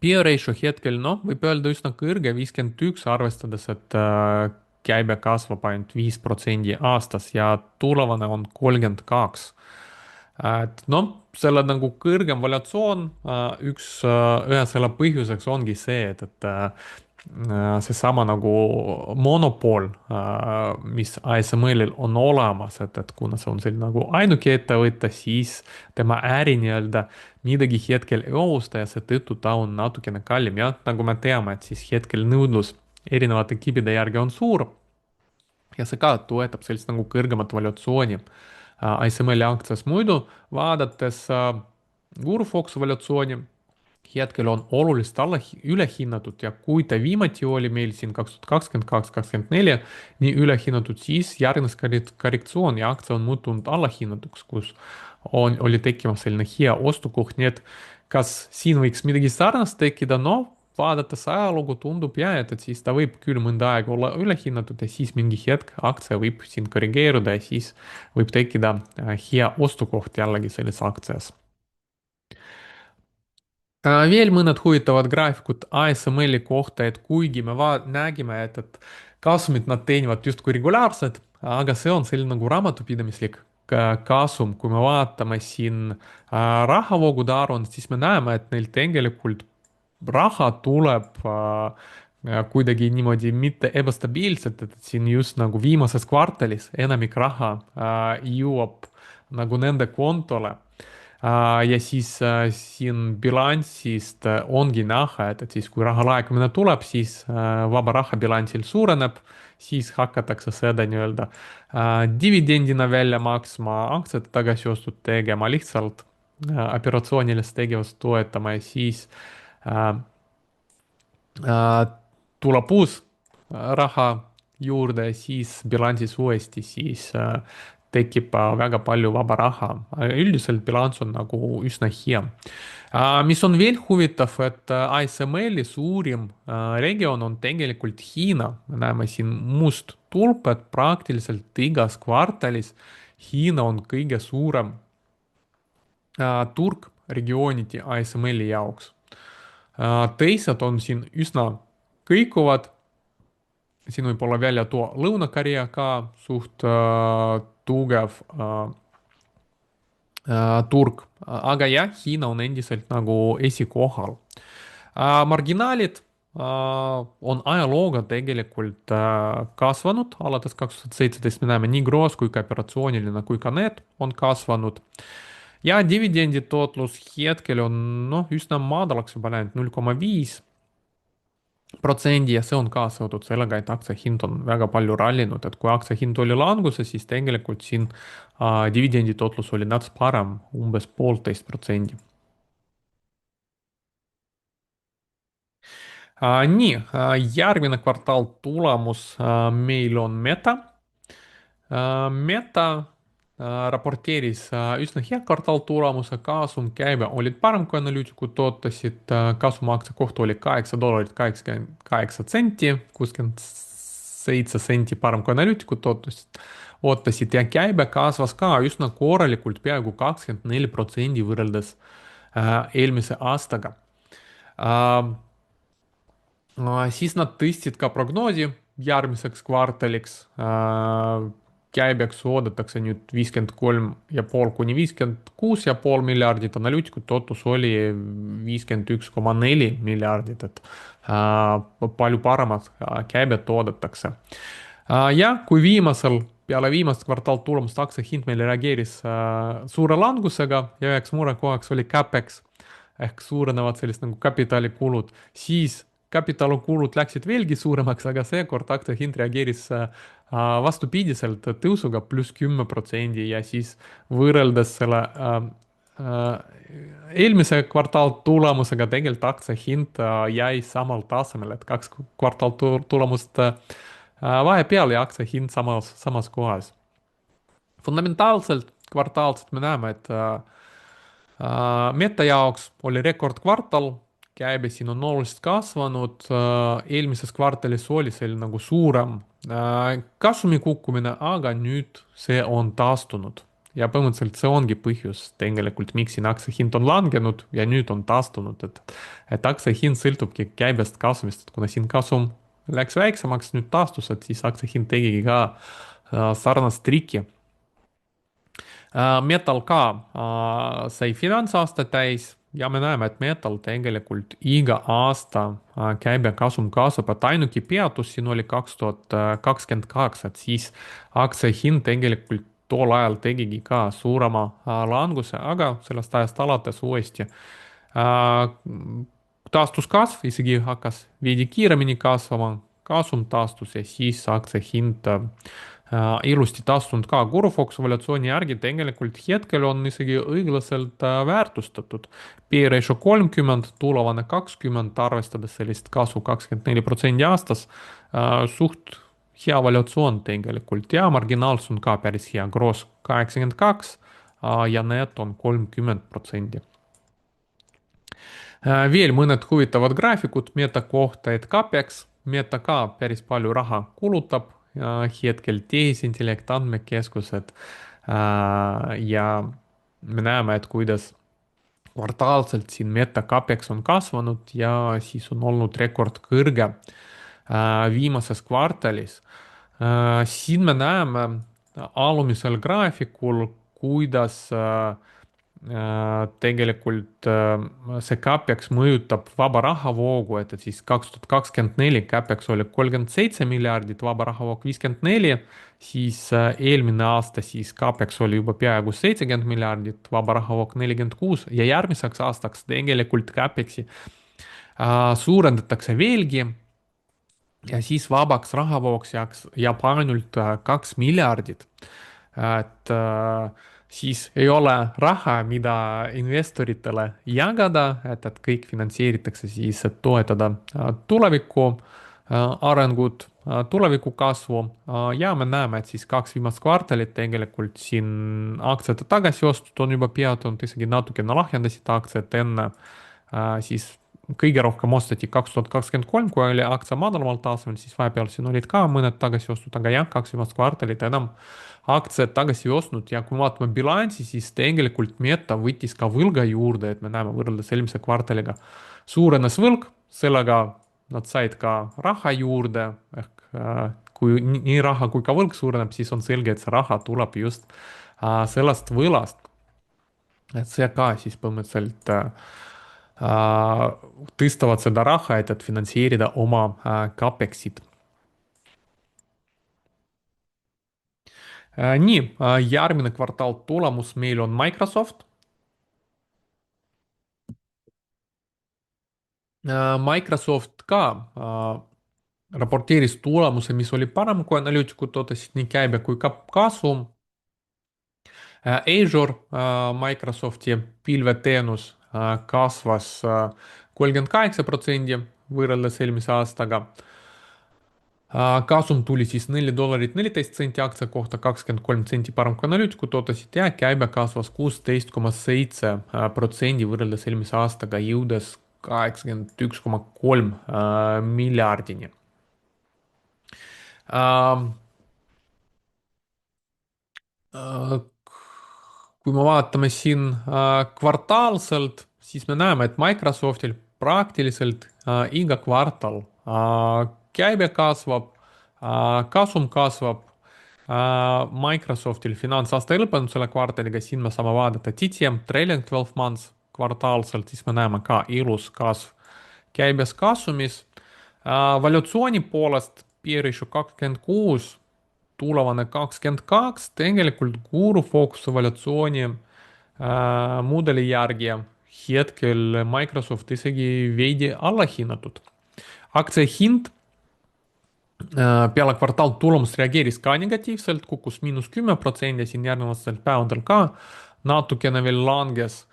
peer ratio hetkel, noh, võib öelda üsna kõrge, 51, arvestades, et käibe kasvab ainult 5% aastas ja tulevane on 32. Et noh, selle nagu kõrgem valuatsioon, ühe selle põhjuseks ongi see, et seesama nagu monopol, mis ASML-il on olemas, et kuna see on selline nagu ainuke ettevõte, siis tema äri nii-öelda midagi hetkel ei ohusta ja seetõttu ta on natukene kallim. Jah, nagu me teame, et siis hetkel nõudlus erinevate kibide järgi on suur ja see ka toetab sellist nagu kõrgemat valuatsiooni ASML-i aktsias. muidu vaadates Guru-Foxi valuatsiooni, hetkel on oluliselt ülehinnatud ja kui ta viimati oli meil siin 2022, 2024 nii ülehinnatud, siis järgnes korrektsioon ja aktsia on muutunud allahinnatuks, kus oli tekkimas selline hea ostukoht, nii et kas siin võiks midagi sarnast tekkida, no vaadates ajalugu tundub jah, et siis ta võib küll mõnda aega olla ülehinnatud ja siis mingi hetk aktsia võib siin korrigeeruda ja siis võib tekkida hea ostukoht jällegi selles aktsias. Veel mõned huvitavad graafikud ASML-i kohta, et kuigi me nägime, et kasumit nad teenivad justkui regulaarselt, aga see on selline nagu raamatupidamislik kasum, kui me vaatame siin rahavoogude aruannet, siis me näeme, et neil tegelikult raha tuleb kuidagi niimoodi mitte ebastabiilselt, et siin just nagu viimases kvartalis enamik raha jõuab nagu nende kontole. Ja siis siin bilansist ongi näha, et siis kui raha laekumine tuleb, siis vaba raha bilansil suureneb, siis hakatakse seda nii-öelda dividendina välja maksma, aktsiate tagasiostud tegema, lihtsalt operatsioonilist tegevust toetama ja siis äh, tuleb uus raha juurde, siis bilansis uuesti, siis tekib väga palju vaba raha. Üldiselt bilanss on nagu üsna hea. Mis on veel huvitav, et ASML-i suurim regioon on tegelikult Hiina. Me näeme siin must tulp, et praktiliselt igas kvartalis Hiina on kõige suurem turg regiooniti ASML-i jaoks. Teised on siin üsna kõikuvad. Siin võib olla välja tuua Lõuna-Korea ka suht tugev turg, aga jah, Hiina on endiselt nagu esikohal. Marginaalid on ajalooga tegelikult kasvanud, alates 2017 me näeme nii gross kui ka operatsiooniline kui ka need on kasvanud. Ja dividendi tootlus hetkel on noh, üsna madalaks juba läinud 0,5% ja see on ka seotud sellega, et aktsia hind on väga palju rallinud, et kui aktsia hind oli languses, siis tegelikult siin dividendi tootlus oli natuke parem, umbes 1,5%. Nii, järgmine kvartaal tulemus meil on Meta. Meta raporteeris üsna hea kvartaaltulemuse, kasum, käive olid parem kui analüütikud ootasid, kasum aktsia kohta oli $8.88, 67 parem kui analüütikud ootasid ja käibe kasvas ka üsna korralikult, peaaegu 24% võrreldes eelmise aastaga. Siis nad tõstsid ka prognoosi järgmiseks kvartaliks käibeksu oodatakse nüüd 53,5 kuni 56,5 miljardit, analüütikute ootus oli 51,4 miljardit, et palju paremat käibet oodatakse. Ja kui peale viimast kvartaali tulemust aktsiahind meil reageeris suure langusega ja üheks murekohaks oli CapEx ehk suurenevad sellised nagu kapitalikulud, siis kapitalikulud läksid veelgi suuremaks, aga seekord aktsiahind reageeris vastupidiselt tõusuga +10% ja siis võrreldes selle eelmise kvartaali tulemusega tegelikult aktsiahind jäi samal tasemel, et kaks kvartaali tulemust vahepeal ja aktsiahind samas kohas. Fundamentaalselt kvartaalselt me näeme, et Meta jaoks oli rekordkvartal, käibe siin on oluliselt kasvanud, eelmises kvartalis oli seal nagu suurem kasumi kukkumine, aga nüüd see on taastunud. Ja põhimõtteliselt see ongi põhjus tegelikult, miks siin aktsiahind on langenud ja nüüd on taastunud, et aktsiahind sõltubki käibest kasumist, et kuna siin kasum läks väiksemaks, nüüd taastus, et siis aktsiahind tegigi ka sarnast trikki. Metal ka sai finantsaasta täis ja me näeme, et Metal tegelikult iga aasta käibekasum kasvab, et ainuke peatus siin oli 2022, et siis aktsia hind tegelikult tol ajal tegigi ka suurema languse, aga sellest ajast alates uuesti taastus kasv, isegi hakkas veidi kiiremini kasvama, kasum taastus ja siis aktsia hind ilusti taastunud ka. Gurufox evaluatsiooni järgi tegelikult hetkel on isegi õiglaselt väärtustatud. P-ratio 30, tulevane 20, arvestades sellist kasvu 24% aastas, suht hea evaluatsioon tegelikult ja marginaalsus on ka päris hea, gross 82 ja net on 30%. Veel mõned huvitavad graafikud Meta kohta, et CapEx, Meta ka päris palju raha kulutab hetkel tehisintellekt, andmekeskused ja me näeme, et kuidas kvartaalselt siin Meta CapEx on kasvanud ja siis on olnud rekordkõrge viimases kvartalis. Siin me näeme alumisel graafikul, kuidas tegelikult see CapEx mõjutab vaba rahavoogu, et siis 2024 CapEx oli 37 miljardit, vaba rahavoog 54, siis eelmine aasta siis CapEx oli juba peaaegu 70 miljardit, vaba rahavoog 46 ja järgmiseks aastaks tegelikult CapExi suurendatakse veelgi ja siis vabaks rahavooks jääb ainult 2 miljardit. Et siis ei ole raha, mida investoritele jagada, et kõik finantseeritakse siis, et toetada tuleviku arengut, tuleviku kasvu ja me näeme, et siis kaks viimast kvartalit tegelikult siin aktsiate tagasiostud on juba peatunud, isegi natukene lahjendasid aktsiat enne, siis kõige rohkem osteti 2023, kui oli aktsia madalamal tasemel, siis vahepeal siin olid ka mõned tagasiostud, aga jah, kaks viimast kvartalit enam aktsiad tagasi ei ostnud ja kui vaatame bilanssi, siis tegelikult Meta võttis ka võlga juurde, et me näeme võrreldes eelmise kvartaliga suurenes võlg, sellega nad said ka raha juurde, ehk kui nii raha kui ka võlg suureneb, siis on selge, et see raha tuleb just sellest võlast. Et see ka siis põhimõtteliselt tõstavad seda raha, et finantseerida oma CapExit. Nii, järgmine kvartaal tulemus meil on Microsoft. Microsoft ka raporteeris tulemuse, mis oli parem kui analüütikud ootasid, nii käibe kui ka kasum. Azure, Microsofti pilveteenus kasvas 38% võrreldes eelmise aastaga. Kasum tuli siis $4.14 aktsia kohta, 23 parem kui analüütikud ootasid ja käibe kasvas 16,7% võrreldes eelmise aastaga, jõudes 81,3 miljardini. Kui me vaatame siin kvartaalselt, siis me näeme, et Microsoftil praktiliselt iga kvartal käibe kasvab, kasum kasvab Microsoftil finantsaasta lõppenud selle kvartaliga, siin me saame vaadata TTM trailing 12 months kvartaalselt, siis me näeme ka ilus kasv käibes kasumis. Valuatsiooni poolest piirišu 26, tulevane 22, tegelikult guru fookuse valuatsiooni mudeli järgi hetkel Microsoft isegi veidi allahinnatud. Aktsia hind peale kvartaal tulemus reageeris ka negatiivselt, kukkus -10%, siin järgnevatel päevadel ka natukene veel langes.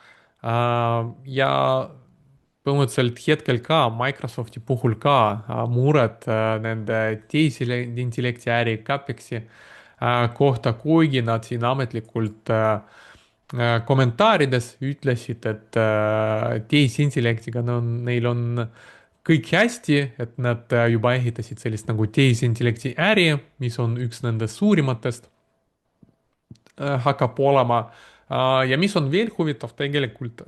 Ja põhimõtteliselt hetkel ka Microsofti puhul ka mured nende tehisintellekti äri CapExi kohta, kuigi nad siin ametlikult kommentaarides ütlesid, et tehisintellektiga no, neil on kõik hästi, et nad juba ehitasid sellist nagu tehisintellekti äri, mis on üks nendest suurimatest, hakkab olema. Ja mis on veel huvitav tegelikult,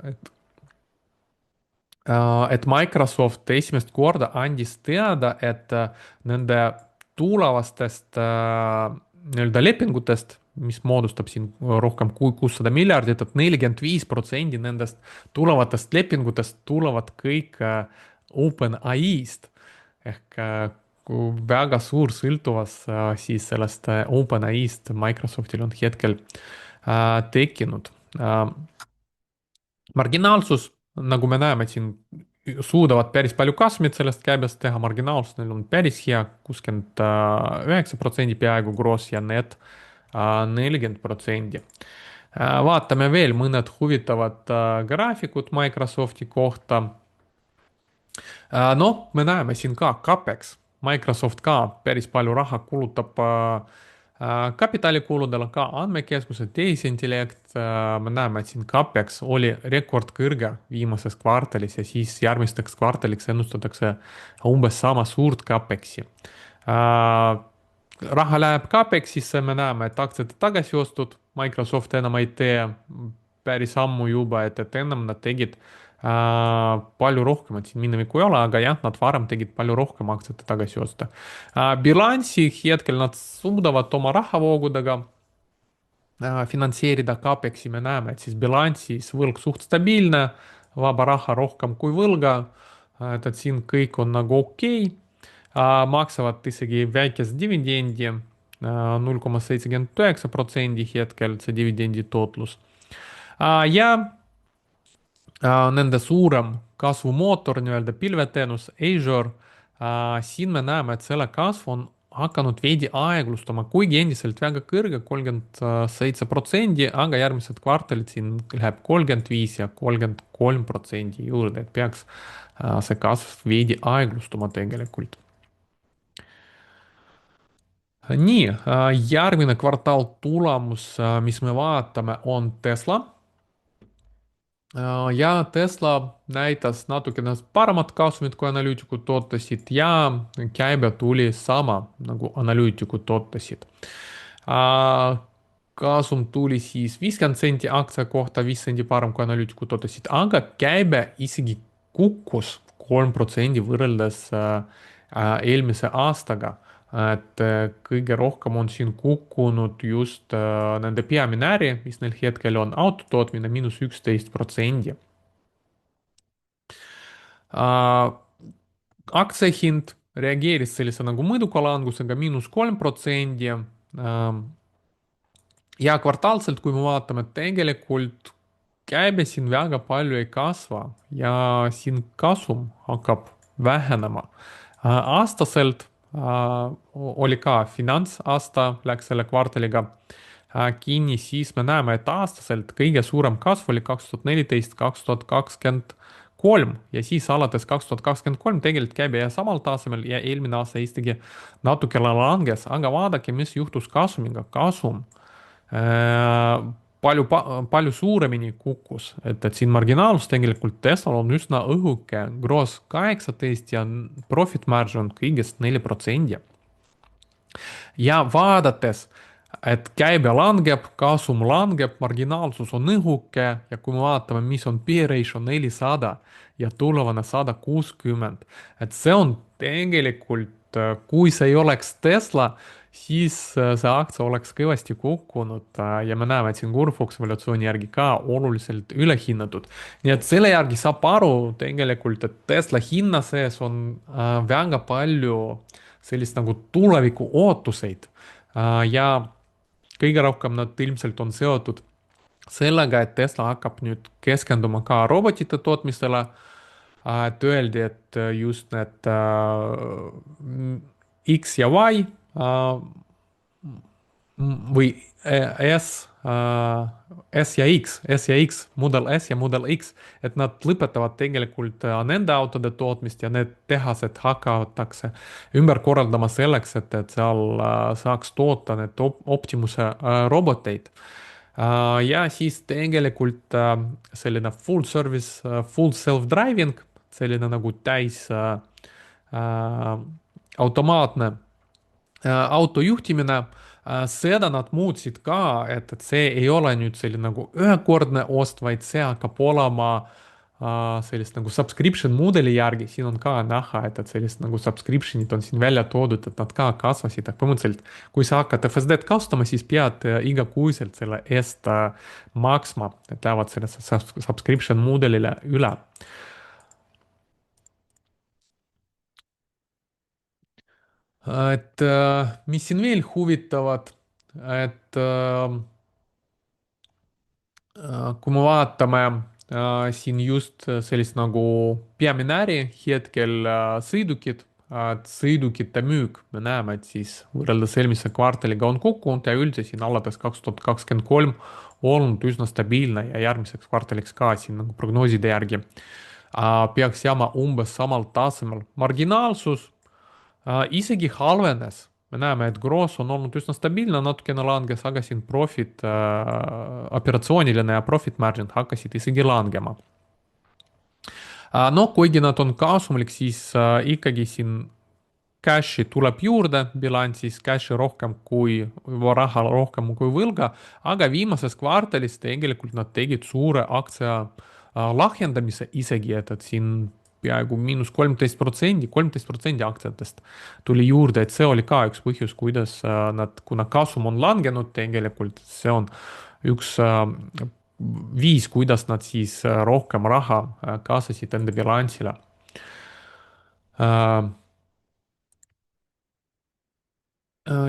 et Microsoft esimest korda andis teada, et nende tulevastest nii-öelda lepingutest, mis moodustab siin rohkem kui 600 miljardit, et 45% nendest tulevatest lepingutest tulevad kõik OpenAI-st ehk kui väga suur sõltuvus siis sellest OpenAI-st Microsoftil on hetkel tekkinud. Marginaalsus, nagu me näeme, siin suudavad päris palju kasumit sellest käibest teha, marginaalsus neil on päris hea, 69% peaaegu gross ja net 40%. Vaatame veel mõned huvitavad graafikud Microsofti kohta. Noh, me näeme siin ka CapEx, Microsoft ka päris palju raha kulutab kapitalikuludele, ka andmekeskused, tehisintellekt, me näeme, et siin CapEx oli rekordkõrge viimases kvartalis ja siis järgmisteks kvartaliks ennustatakse umbes sama suurt CapExi. Raha läheb CapExisse, me näeme, et aktsiate tagasiostud Microsoft enam ei tee päris ammu juba, et ennem nad tegid palju rohkem, et siin minevikku ei ole, aga jah, nad varem tegid palju rohkem aktsiate tagasioste. Bilansi hetkel nad suudavad oma rahavoogudega finantseerida CapExi, me näeme, et siis bilansis võlg suht stabiilne, vaba raha rohkem kui võlga, et siin kõik on nagu okei. Maksavad isegi väikest dividendi, 0,79% hetkel see dividendi tootlus. Ja nende suurem kasvumootor, nii-öelda pilveteenus Azure, siin me näeme, et selle kasv on hakanud veidi aeglustama, kuigi endiselt väga kõrge, 37%, aga järgmised kvartalid siin läheb 35 ja 33% juurde, et peaks see kasv veidi aeglustuma tegelikult. Nii, järgmine kvartaal tulemus, mis me vaatame, on Tesla. Ja Tesla näitas natukene paremat kasumit, kui analüütikud ootasid ja käibe tuli sama, nagu analüütikud ootasid. Kasum tuli siis 50 senti aktsia kohta, 5 sendi parem, kui analüütikud ootasid, aga käibe isegi kukkus 3% võrreldes eelmise aastaga. Et kõige rohkem on siin kukkunud just nende peamine äri, mis neil hetkel on autotootmine -11%. Aktsiahind reageeris sellise nagu mõõduka langusega -3%. Ja kvartaalselt, kui me vaatame, tegelikult käibe siin väga palju ei kasva ja siin kasum hakkab vähenema. Aastaselt oli ka finantsaasta, läks selle kvartaliga kinni, siis me näeme, et aastaselt kõige suurem kasv oli 2014, 2023 ja siis alates 2023 tegelikult käibe jäi samal tasemel ja eelmine aasta isegi natukene langes, aga vaadake, mis juhtus kasumiga. Kasum palju suuremini kukkus, et siin marginaalsus tegelikult Teslal on üsna õhuke, gross 18 ja profit margin kõigest 4%. Ja vaadates, et käibe langeb, kasum langeb, marginaalsus on õhuke ja kui me vaatame, mis on P-ratio 400 ja tulevane 160, et see on tegelikult, kui see ei oleks Tesla, siis see aktsia oleks kõvasti kukkunud ja me näeme, et siin Kurfox evaluatsiooni järgi ka oluliselt ülehinnatud. nii et selle järgi saab aru tegelikult, et Tesla hinna sees on väga palju sellist nagu tuleviku ootuseid ja kõige rohkem nad ilmselt on seotud sellega, et Tesla hakkab nüüd keskenduma ka robotite tootmisele. Et öeldi, et just need X ja Y või S ja X, S ja X, Model S ja Model X, et nad lõpetavad tegelikult nende autode tootmist ja need tehased hakatakse ümber korraldama selleks, et seal saaks toota need Optimuse roboteid. Ja siis tegelikult selline full service, full self-driving, selline nagu täis äh, automaatne auto juhtimine, seda nad muutsid ka, et see ei ole nüüd selline nagu ühekordne ost, vaid see hakkab olema sellist nagu subscription mudeli järgi, siin on ka näha, et sellist nagu subscription'id on siin välja toodud, et nad ka kasvasid, et põhimõtteliselt kui sa hakkad FSD-d kasutama, siis pead igakuiselt selle eest maksma, et lähevad sellesse subscription mudelile üle. Et mis siin veel huvitavad, et kui me vaatame siin just sellist nagu peamine äri hetkel sõidukid, sõidukite müük, me näeme, et siis võrreldes eelmise kvartaliga on kukkunud ja üldse siin alates 2023 olnud üsna stabiilne ja järgmiseks kvartaliks ka siin nagu prognooside järgi peaks jääma umbes samal tasemel. Marginaalsus isegi halvenes. Me näeme, et gross on olnud üsna stabiilne, natukene langes, aga siin profit, operatsiooniline ja profit margin hakkasid isegi langema. No kuigi nad on kasumlik, siis ikkagi siin cash'i tuleb juurde bilansis, cash'i rohkem kui, raha rohkem kui võlga, aga viimases kvartalis tegelikult nad tegid suure aktsia lahjendamise isegi, et siin peaaegu –13%, 13% aktsiatest tuli juurde, et see oli ka üks põhjus, kuidas nad, kuna kasum on langenud tegelikult, see on üks viis, kuidas nad siis rohkem raha kaasasid enda bilansile.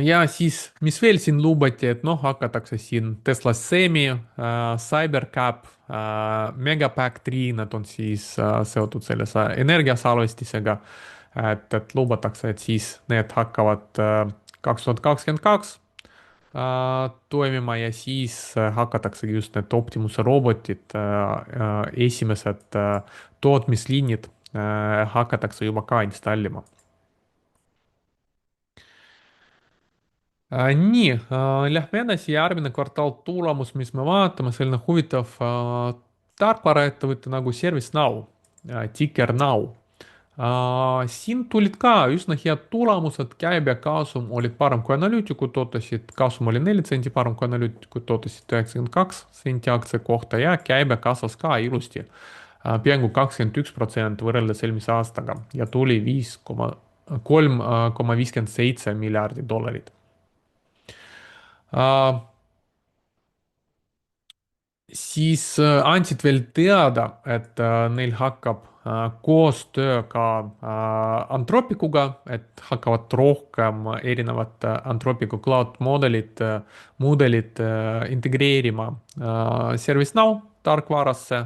Ja siis, mis veel siin lubati, et noh, hakatakse siin Tesla Semi, CyberCab, Megapack 3, nad on siis seotud sellise energiasalvestisega, et lubatakse, et siis need hakkavad 2022 toimima ja siis hakataksegi just need Optimuse robotid, esimesed tootmisliinid hakatakse juba ka installima. Nii, lähme edasi, järgmine kvartal tulemus, mis me vaatame, selline huvitav tarkvaraettevõte nagu ServiceNow, Ticker Now. Siin tulid ka üsna head tulemused, käibekasum olid parem kui analüütikud ootasid, kasum oli 4 senti parem kui analüütikud ootasid, 92 senti aktsia kohta ja käibe kasvas ka ilusti, peaaegu 21% võrreldes eelmise aastaga ja tuli 3,57 miljardit dollarit. Siis andsid veel teada, et neil hakkab koostöö ka Anthropikuga, et hakkavad rohkem erinevat Anthropicu cloud mudelit integreerima ServiceNow tarkvarasse.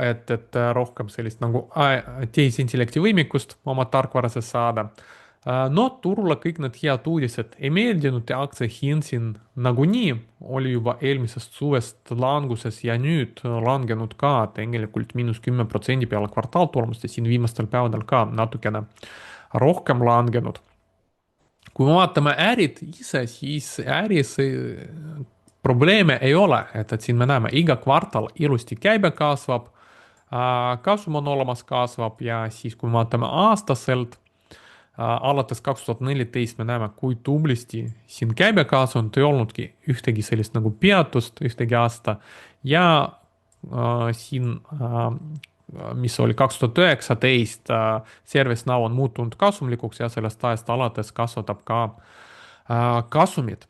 Et rohkem sellist nagu tehisintellekti võimekust oma tarkvarasse saada. No turule kõik need head uudised ei meeldinud ja aktsiahind siin nagunii oli juba eelmisest suvest languses ja nüüd langenud ka tegelikult –10% peale kvartaaltulemust ja siin viimastel päevadel ka natukene rohkem langenud. kui me vaatame ärid ise, siis äris probleeme ei ole, et siin me näeme, iga kvartal ilusti käibe kasvab, kasum on olemas, kasvab ja siis, kui me vaatame aastaselt, alates 2014 me näeme, kui tublisti siin käibe kasvanud, ei olnudki ühtegi sellist nagu peatust ühtegi aasta ja siin mis oli 2019, ServiceNow on muutunud kasumlikuks ja sellest ajast alates kasvatab ka kasumit.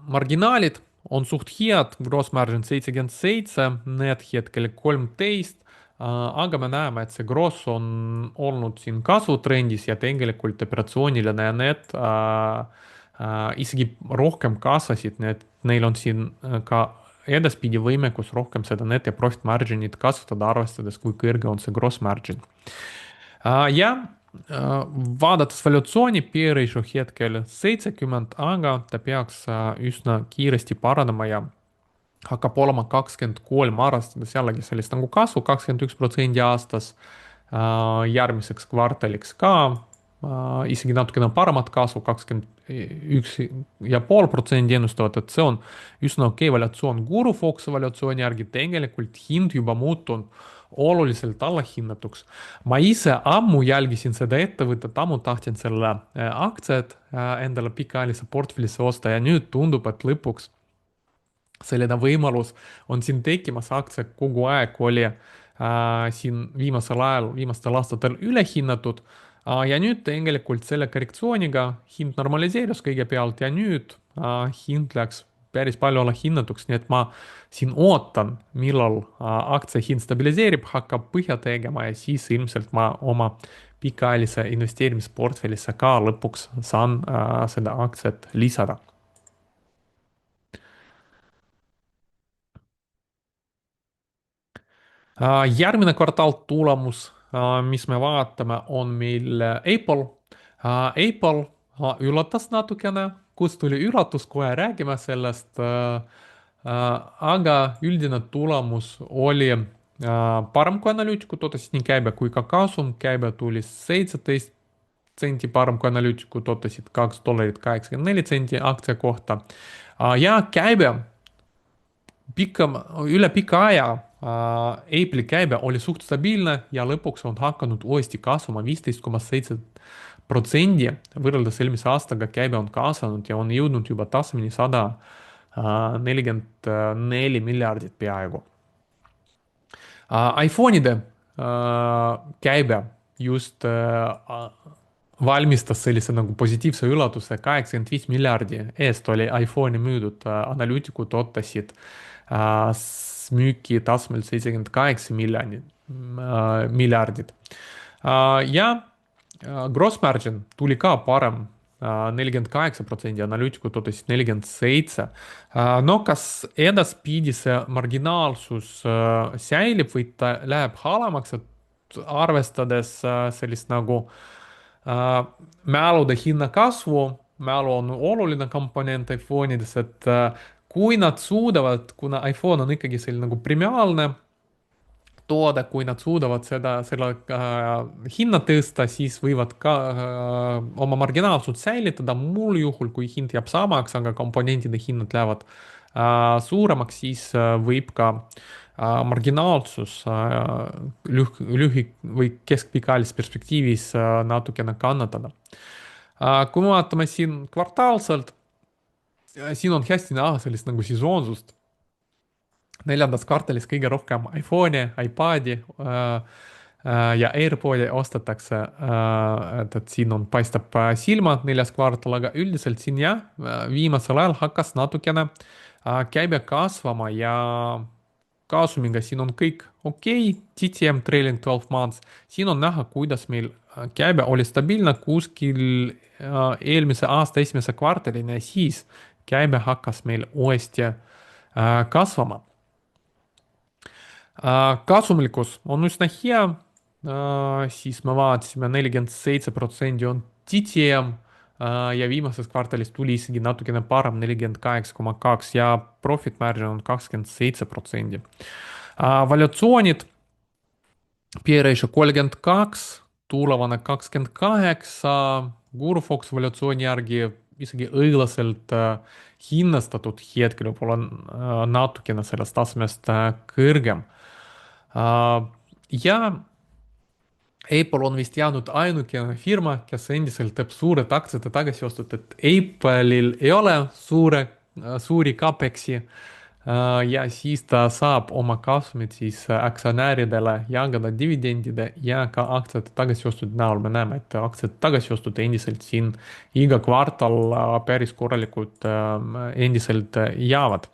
Marginaalid on suht head, gross margin 77, net hetkel 13, aga me näeme, et see gross on olnud siin kasvutrendis ja tegelikult operatsiooniline ja net isegi rohkem kasvasid, nii et neil on siin ka edaspidi võimekus rohkem seda net ja profit margin'it kasutada, arvestades, kui kõrge on see gross margin. Ja vaadates valutatsiooni, P-ratio hetkel 70, aga ta peaks üsna kiiresti paranema ja hakkab olema 23, arvestades jällegi sellist nagu kasvu 21% aastas, järgmiseks kvartaliks ka isegi natukene paremat kasvu, 21,5% ennustavad, et see on üsna okei valutatsioon. Gurufox valutatsiooni järgi tegelikult hind juba muutunud oluliselt allahinnatuks. Ma ise ammu jälgisin seda ettevõtet, ammu tahtsin selle aktsiad endale pikaajalise portfellisse osta ja nüüd tundub, et lõpuks selline võimalus on siin tekkimas, aktsia kogu aeg oli siin viimasel ajal, viimastel aastatel ülehinnatud ja nüüd tegelikult selle korrektsiooniga hind normaliseerus kõigepealt ja nüüd hind läks päris palju allahinnatuks, nii et ma siin ootan, millal aktsia hind stabiliseerib, hakkab põhja tegema ja siis ilmselt ma oma pikaajalise investeerimisportfellisse ka lõpuks saan seda aktsiat lisada. Järgmine kvartal tulemus, mis me vaatame, on meil Apple. Apple üllatas natukene, kust tuli üllatus, kohe räägime sellest. Aga üldine tulemus oli parem kui analüütikud ootasid, nii käibe kui ka kasum. Käibe tuli 17 senti parem kui analüütikud ootasid, $2.84 aktsia kohta. Ja käibe üle pika aja Apple'i käibe oli suht stabiilne ja lõpuks on hakanud uuesti kasvama 15,7%. Võrreldes eelmise aastaga käibe on kasvanud ja on jõudnud juba tasemeni 144 miljardit peaaegu. iPhone'ide käibe just valmistas sellise nagu positiivse üllatuse, 85 miljardi eest oli iPhone'i müüdud, analüütikud ootasid müüki tasemel 78 miljardit. Ja gross margin tuli ka parem, 48%, analüütikud ootasid 47%. No kas edaspidi see marginaalsus säilib või ta läheb halvemaks, et arvestades sellist nagu mälude hinna kasvu, mälu on oluline komponent iPhone'ides, et kui nad suudavad, kuna iPhone on ikkagi selline nagu premiaalne toode, kui nad suudavad selle hinna tõsta, siis võivad ka oma marginaalsust säilitada. Mul juhul, kui hind jääb samaks, aga komponentide hinnad lähevad suuremaks, siis võib ka marginaalsus või keskpikaajalises perspektiivis natukene kannatada. Kui me vaatame siin kvartaalselt, siin on hästi näha sellist nagu sesoonsust. Neljandas kvartalis kõige rohkem iPhone'i, iPad'i ja AirPod'i ostetakse, et siin on, paistab silma neljas kvartal, aga üldiselt siin jah, viimasel ajal hakkas natukene käibe kasvama ja kasumiga siin on kõik okei, TTM trailing 12 months, siin on näha, kuidas meil käibe oli stabiilne kuskil eelmise aasta esimese kvartalini ja siis käibe hakkas meil uuesti kasvama. Kasumlikkus on üsna hea, siis me vaatasime 47% on TTM ja viimases kvartalis tuli isegi natukene parem, 48,2 ja profit margin on 27%. Valutatsioonid, P-ratio 32, tulevane 28, Gurufox valutatsiooni järgi isegi õiglaselt hinnastatud hetkel võib-olla natukene sellest tasemest kõrgem. Ja Apple on vist jäänud ainukene firma, kes endiselt teeb suured aktsiate tagasiostud, et Apple'il ei ole suuri CAPEX-i Ja siis ta saab oma kasumit siis aktsionäridele jagada dividendide ja ka aktsiate tagasiostude näol. Me näeme, et aktsiate tagasiostud endiselt siin iga kvartal päris korralikult endiselt jäävad.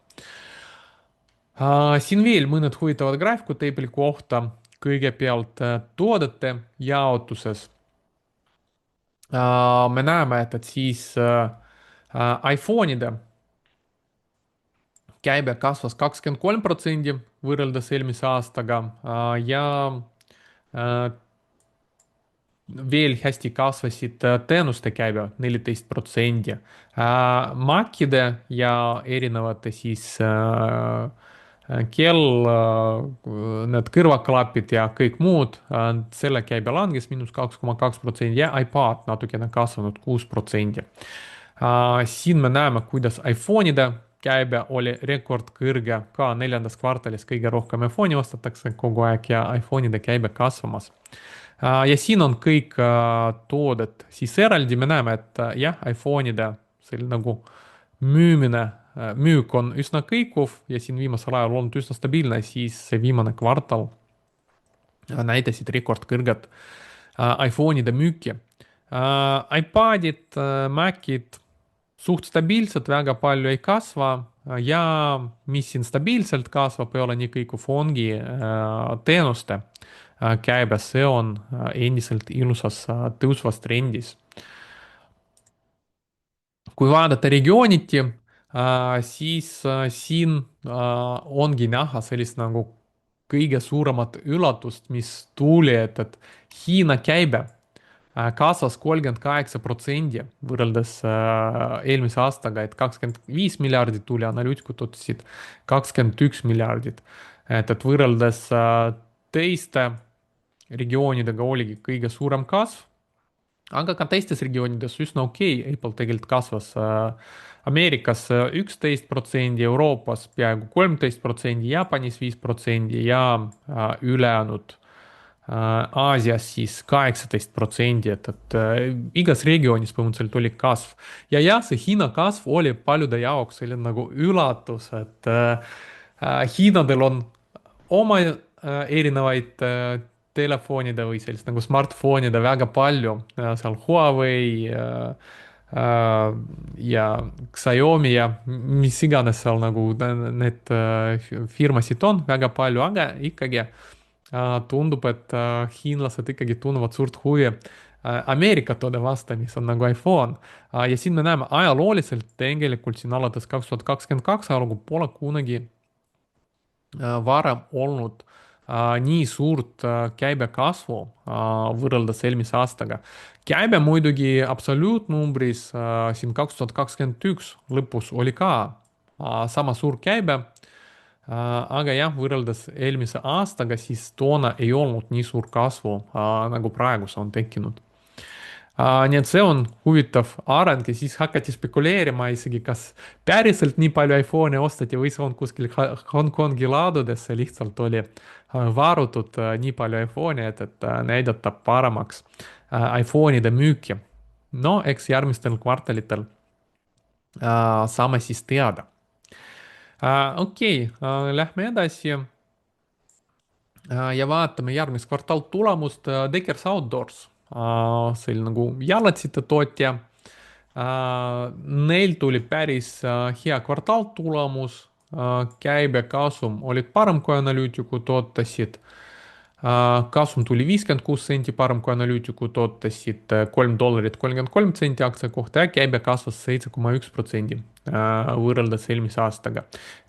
Siin veel mõned huvitavad graafikud Apple'i kohta. Kõigepealt toodete jaotuses. Me näeme, et siis iPhone'ide käibe kasvas 23% võrreldes eelmise aastaga ja äh, veel hästi kasvasid teenuste käibe 14%. Mackide ja erinevate siis kell, need kõrvaklapid ja kõik muud, selle käibe langes -2,2% ja iPad natukene kasvanud 6%. Siin me näeme, kuidas iPhone'ide käibe oli rekordkõrge, ka neljandas kvartalis kõige rohkem iPhone'i ostetakse kogu aeg ja iPhone'ide käibe kasvamas. Ja siin on kõik toodet, siis eraldi me näeme, et jah, iPhone'ide selline nagu müümine, müük on üsna kõikuv ja siin viimasel ajal olnud üsna stabiilne, siis see viimane kvartal näitasid rekordkõrget iPhone'ide müüki. iPadid, Macid suht stabiilselt, väga palju ei kasva ja mis siin stabiilselt kasvab, ei ole nii kõikuv, ongi teenuste käibe, see on endiselt ilusas tõusvas trendis. Kui vaadata regiooniti, siis siin ongi näha sellist nagu kõige suuremat üllatust, mis tuli, et Hiina käibe kasvas 38% võrreldes eelmise aastaga, et 25 miljardit tuli, analüütikud ütlesid 21 miljardit. Et võrreldes teiste regioonidega oligi kõige suurem kasv, aga ka teistes regioonides üsna okei. Apple tegelikult kasvas Ameerikas 11%, Euroopas peaaegu 13%, Jaapanis 5% ja ülejäänud Aasias siis 18%, et igas regioonis põhimõtteliselt oli kasv. Ja jah, see Hiina kasv oli paljude jaoks selline nagu üllatus, et Hiinadel on oma erinevaid telefonide või sellist nagu smartphone'ide väga palju, seal Huawei ja Xiaomi ja mis iganes seal nagu need firmasid on väga palju, aga ikkagi tundub, et hiinlased ikkagi tunnevad suurt huvi Ameerika toode vastu, mis on nagu iPhone. Ja siin me näeme ajalooliselt tegelikult siin alates 2022 ajalugu pole kunagi varem olnud nii suurt käibekasvu võrreldes eelmise aastaga. Käibe muidugi absoluutnumbris siin 2021 lõpus oli ka sama suur käibe, aga jah, võrreldes eelmise aastaga, siis toona ei olnud nii suur kasvu nagu praegu see on tekkinud. Nii et see on huvitav areng ja siis hakati spekuleerima isegi, kas päriselt nii palju iPhone'e osteti või see on kuskil Hongkongi laadudesse lihtsalt oli varutud nii palju iPhone'e, et näidata paremaks iPhone'ide müüki. No eks järgmistel kvartalitel saame siis teada. Okei, lähme edasi ja vaatame järgmist kvartal tulemust. Deckers Outdoors, selline nagu jalatsite tootja. Neil tuli päris hea kvartaltulemus, käibekasum olid parem kui analüütikud ootasid. Kasum tuli 56 senti parem kui analüütikud ootasid, $3.33 aktsia kohta ja käibe kasvas 7,1% võrreldes eelmise aastaga.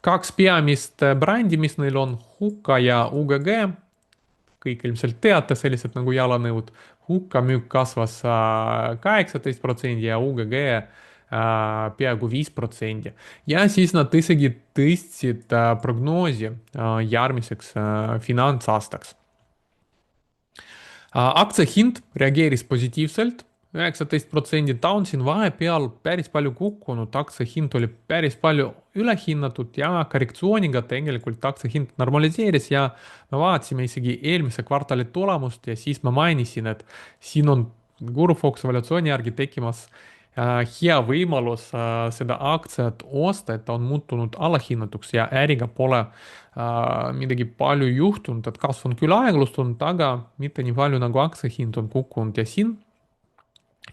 Kaks peamist brändi, mis neil on, Hukka ja UGG, kõik ilmselt teate, sellised nagu jalanõud. Hukka müük kasvas 18% ja UGG peaaegu 5%. Ja siis nad isegi tõstsid prognoosi järgmiseks finantsaastaks. Aktsia hind reageeris positiivselt, 19% down, siin vahepeal päris palju kukkunud, aktsia hind oli päris palju ülehinnatud ja korrektsiooniga tegelikult aktsia hind normaliseeris ja me vaatasime isegi eelmise kvartali tulemust ja siis ma mainisin, et siin on Guru Fox evaluatsiooni järgi tekkimas hea võimalus seda aktsiat osta, et ta on muutunud alahinnatuks ja äriga pole midagi palju juhtunud, et kasv on küll aeglustunud, aga mitte nii palju nagu aktsiahind on kukkunud ja siin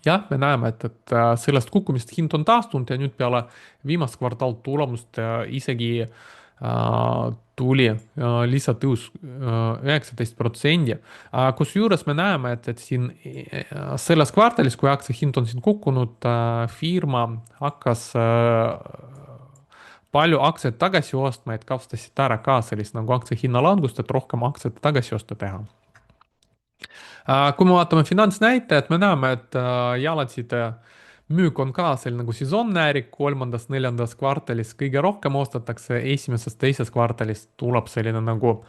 jah, me näeme, et sellest kukkumist hind on taastunud ja nüüd peale viimast kvartaali tulemust isegi tuli lisatõus 19%. Kusjuures me näeme, et siin selles kvartalis, kui aktsia hind on siin kukkunud, firma hakkas palju aktsiaid tagasi ostma, et kasutasid ära ka sellist nagu aktsia hinna langust, et rohkem aktsiaid tagasi osta teha. Kui me vaatame finantsnäitajat, me näeme, et jalatside müük on ka selline nagu sesoonne äri, kolmandas-neljandas kvartalis kõige rohkem ostetakse, esimeses-teises kvartalis tuleb selline nagu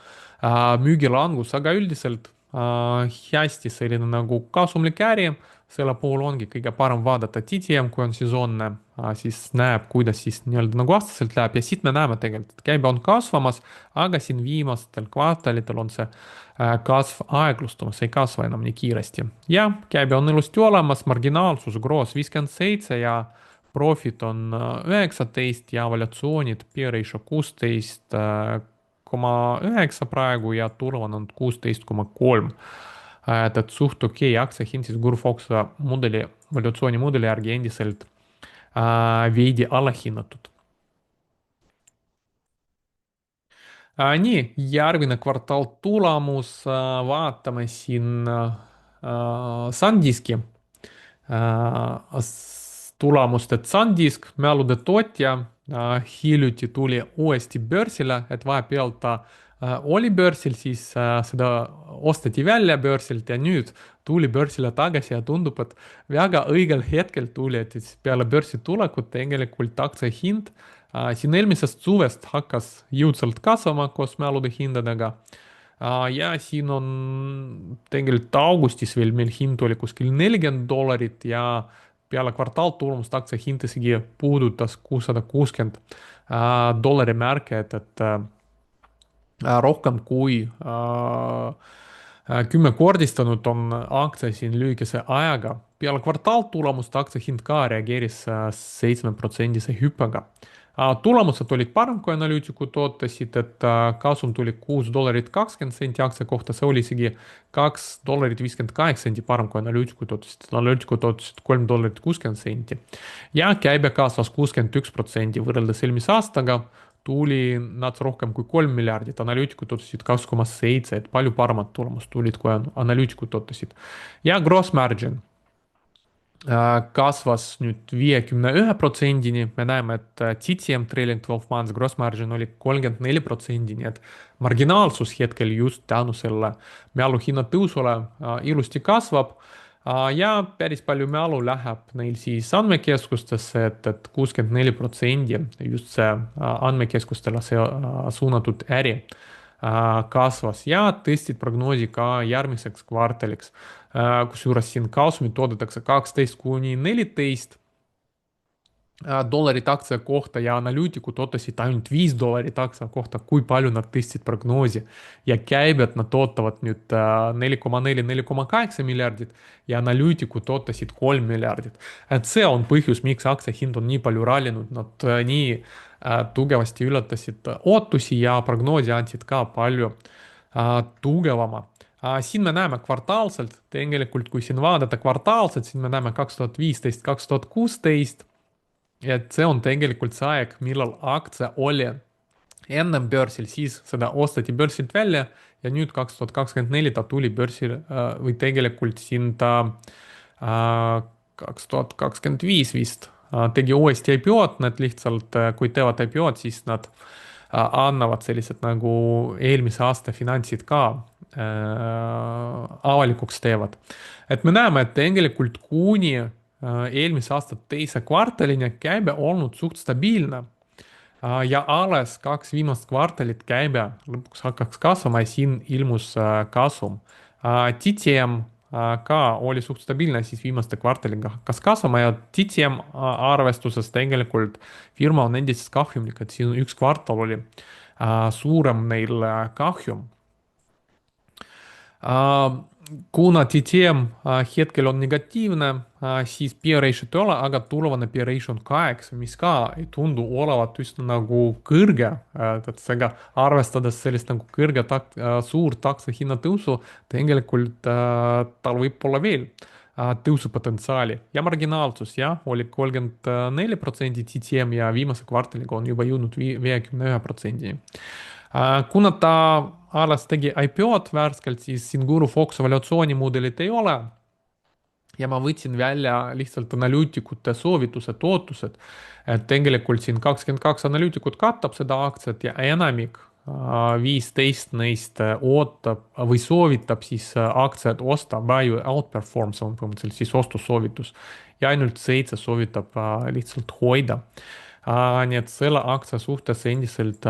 müügilangus, aga üldiselt hästi selline nagu kasumlik äri, selle puhul ongi kõige parem vaadata TTM, kui on sesoonne, siis näeb, kuidas siis nii-öelda nagu aastaselt läheb ja siit me näeme tegelikult, et käibe on kasvamas, aga siin viimastel kvartalitel on see kasv aeglustumas, ei kasva enam nii kiiresti. ja käibe on ilusti olemas, marginaalsus gross 57 ja profit on 19 ja valuatsioonid P-ratio 16,9 praegu ja turv on 16,3. Et suht okei aktsiahind siis Gurfoxa mudeli, valuatsioonimudeli järgi endiselt veidi alahinnatud. Nii, järgmine kvartaal tulemus, vaatame siin SanDiski tulemust, et SanDisk, mälude tootja, hiljuti tuli uuesti börsile, et vahepeal ta oli börsil, siis seda osteti välja börsilt ja nüüd tuli börsile tagasi ja tundub, et väga õigel hetkel tuli, et siis peale börsi tulekut tegelikult aktsia hind siin eelmisest suvest hakkas jõudsalt kasvama koos mälude hindadega. Ja siin on tegelikult augustis veel meil hind oli kuskil $40 ja peale kvartaaltulemust aktsia hind isegi puudutas $660 märke, et rohkem kui 10-kordistanud on aktsia siin lühikese ajaga. peale kvartaaltulemust aktsia hind ka reageeris 7%-se hüppega. Tulemused olid parem, kui analüütikud ootasid, et kasum tuli $6.20 aktsia kohta, see oli isegi $2.58 parem, kui analüütikud ootasid. Analüütikud ootasid $3.60 ja käibe kasvas 61% võrreldes eelmise aastaga, tuli natuke rohkem kui 3 miljardit, analüütikud ootasid 2,7, et palju paremad tulemused tulid, kui analüütikud ootasid. ja gross margin kasvas nüüd 51%-ni, me näeme, et TTM trailing 12 months gross margin oli 34%, nii et marginaalsus hetkel just tänu selle mälu hinna tõusule ilusti kasvab. Ja päris palju mälu läheb neil siis andmekeskustesse, et 64% just see andmekeskustele suunatud äri kasvas ja tõstsid prognoosi ka järgmiseks kvartaliks. Kusjuures siin kasumit oodatakse 12-14 dollarit aktsia kohta ja analüütikud ootasid ainult $5 aktsia kohta, kui palju nad tõstsid prognoosi. ja käibet nad ootavad nüüd 4,4-4,8 miljardit ja analüütikud ootasid 3 miljardit. et see on põhjus, miks aktsia hind on nii palju rallinud, nad nii tugevasti ületasid ootusi ja prognoosi andsid ka palju tugevama. Siin me näeme kvartaalselt, tegelikult kui siin vaadata kvartaalselt, siin me näeme 2015-2016, et see on tegelikult see aeg, millal aktsia oli ennem börsil, siis seda osteti börsilt välja ja nüüd 2024 ta tuli börsil või tegelikult siin ta 2025 vist tegi uuesti IPO-d, nad lihtsalt, kui teevad IPO-d, siis nad annavad sellised nagu eelmise aasta finantsid ka avalikuks teevad. et me näeme, et tegelikult kuni eelmise aasta teise kvartalini käibe olnud suht stabiilne ja alles 2 viimast kvartalit käibe lõpuks hakkaks kasvama ja siin ilmus kasum. TTM ka oli suht stabiilne, siis viimaste kvartaliga hakkas kasvama ja TTM arvestuses tegelikult firma on endiselt kahjumlik, et siin üks kvartal oli suurem neil kahjum. kuna TTM hetkel on negatiivne, siis P ratio't ei ole, aga tulevane P ratio on 8, mis ka ei tundu olevat üsna nagu kõrge. Et seega arvestades sellist nagu suurt aktsia hinna tõusu, tegelikult tal võib olla veel tõusupotentsiaali ja marginaalsus, jah, oli 34% TTM ja viimase kvartaliga on juba jõudnud 51%-ni. Kuna ta alles tegi IPO-d värskelt, siis siin Guru Fox evaluatsioonimudelit ei ole ja ma võtsin välja lihtsalt analüütikute soovitused, ootused, et tegelikult siin 22 analüütikut katab seda aktsiat ja enamik, 15 neist ootab või soovitab siis aktsiat osta, buy or outperform, see on põhimõtteliselt siis ostussoovitus ja ainult 7 soovitab lihtsalt hoida. Nii et selle aktsia suhtes endiselt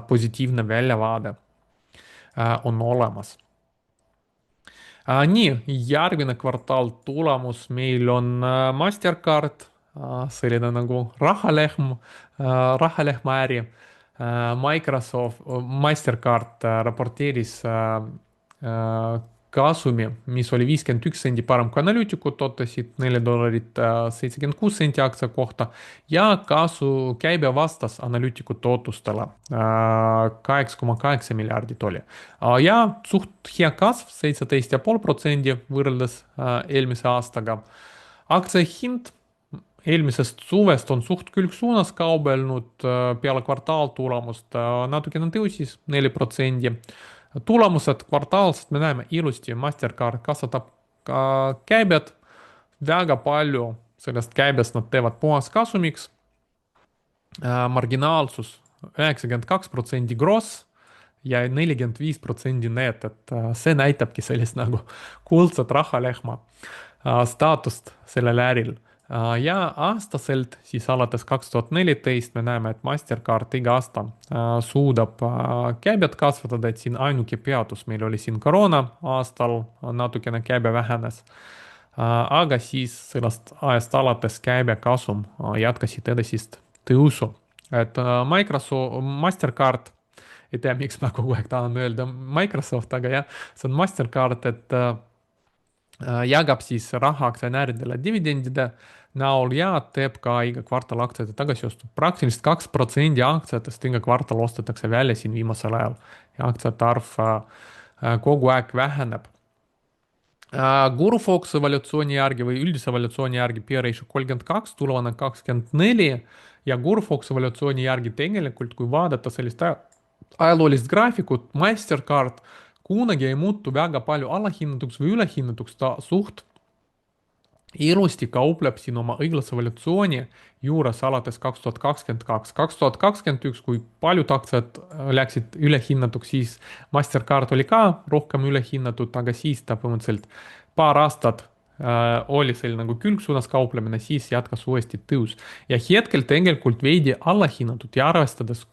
positiivne väljavaade on olemas. Nii, järgmine kvartaal tulemus meil on Mastercard, selline nagu rahalehmaäri. Mastercard raporteeris kasumi, mis oli 51 sendi parem kui analüütikud ootasid, $4 76 senti aktsia kohta ja käibe vastas analüütikute ootustele 8,8 miljardit oli. Ja suht hea kasv, 17,5% võrreldes eelmise aastaga. Aktsia hind eelmisest suvest on suht külgsuunas kaubelnud, peale kvartaaltulemust natukene tõusis 4%. Tulemused kvartaalselt me näeme ilusti, Mastercard kasvatab ka käibed, väga palju sellest käibest nad teevad puhaskasumiks, marginaalsus 92% gross ja 45% net, et see näitabki sellist nagu kuldset rahalehma staatust sellel äril. Ja aastaselt, siis alates 2014 me näeme, et Mastercard iga aasta suudab käibet kasvatada, et siin ainuke peatus meil oli siin koroona aastal, natukene käibe vähenes. Aga siis sellest ajast alates käibe kasum jätkasid edasist tõusu. Et Mastercard, ei tea, miks ma kogu aeg tahan öelda Microsoft, aga jah, see on Mastercard, et jagab siis raha aktsionäridele dividendide näol ja teeb ka iga kvartal aktsiate tagasiostu. Praktiliselt 2% aktsiatest iga kvartal ostetakse välja siin viimasel ajal ja aktsiate arv kogu aeg väheneb. Guru Fox evaluatsiooni järgi või üldise evaluatsiooni järgi P ratio 32, tulevane 24 ja Guru Fox evaluatsiooni järgi tegelikult, kui vaadata sellist ajaloolist graafikut, Mastercard kunagi ei muutu väga palju alahinnatuks või ülehinnatuks, ta suht ilusti kaupleb siin oma õiglase evaluatsiooni juures alates 2022. 2021, kui paljud aktsiad läksid ülehinnatuks, siis Mastercard oli ka rohkem ülehinnatud, aga siis ta põhimõtteliselt paar aastat oli selline nagu külgsuunas kauplemine, siis jätkas uuesti tõus. Ja hetkel tegelikult veidi alahinnatud ja arvestades,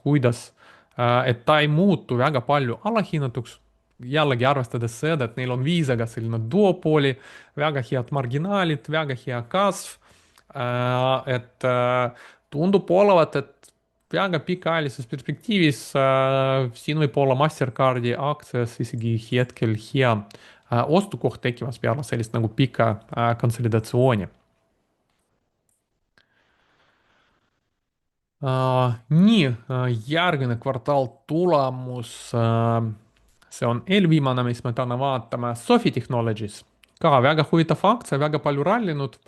et ta ei muutu väga palju alahinnatuks, jällegi arvestades seda, et neil on Viisaga selline duopooli, väga head marginaalid, väga hea kasv, et tundub olevat, et väga pikaajalises perspektiivis siin võib olla Mastercardi aktsias isegi hetkel hea ostukoht tekkimas peale sellist nagu pika konsolidatsiooni. Nii, järgmine kvartaal tulemus, see on eelviimane, mis me täna vaatame, Sofi Technologies. Ka väga huvitav aktsia, väga palju rallinud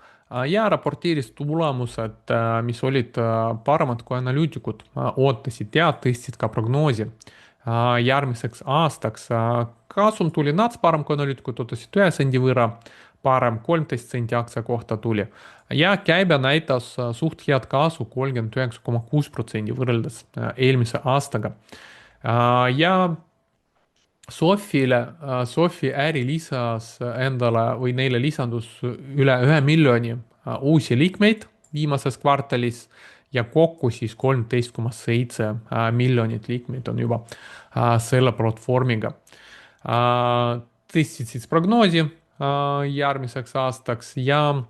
ja raporteeris tulemused, mis olid paremad kui analüütikud ootasid ja tõstsid ka prognoosi järgmiseks aastaks. Kasum tuli nats parem kui analüütikud ootasid 1 sendi võrra, parem 13 senti aktsia kohta tuli ja käibe näitas suht head kasu 39,6% võrreldes eelmise aastaga. Ja Sofi äri lisas endale või neile lisandus üle 1 miljoni uusi liikmeid viimases kvartalis ja kokku siis 13,7 miljonit liikmeid on juba selle platvormiga. Tõstsid siis prognoosi järgmiseks aastaks ja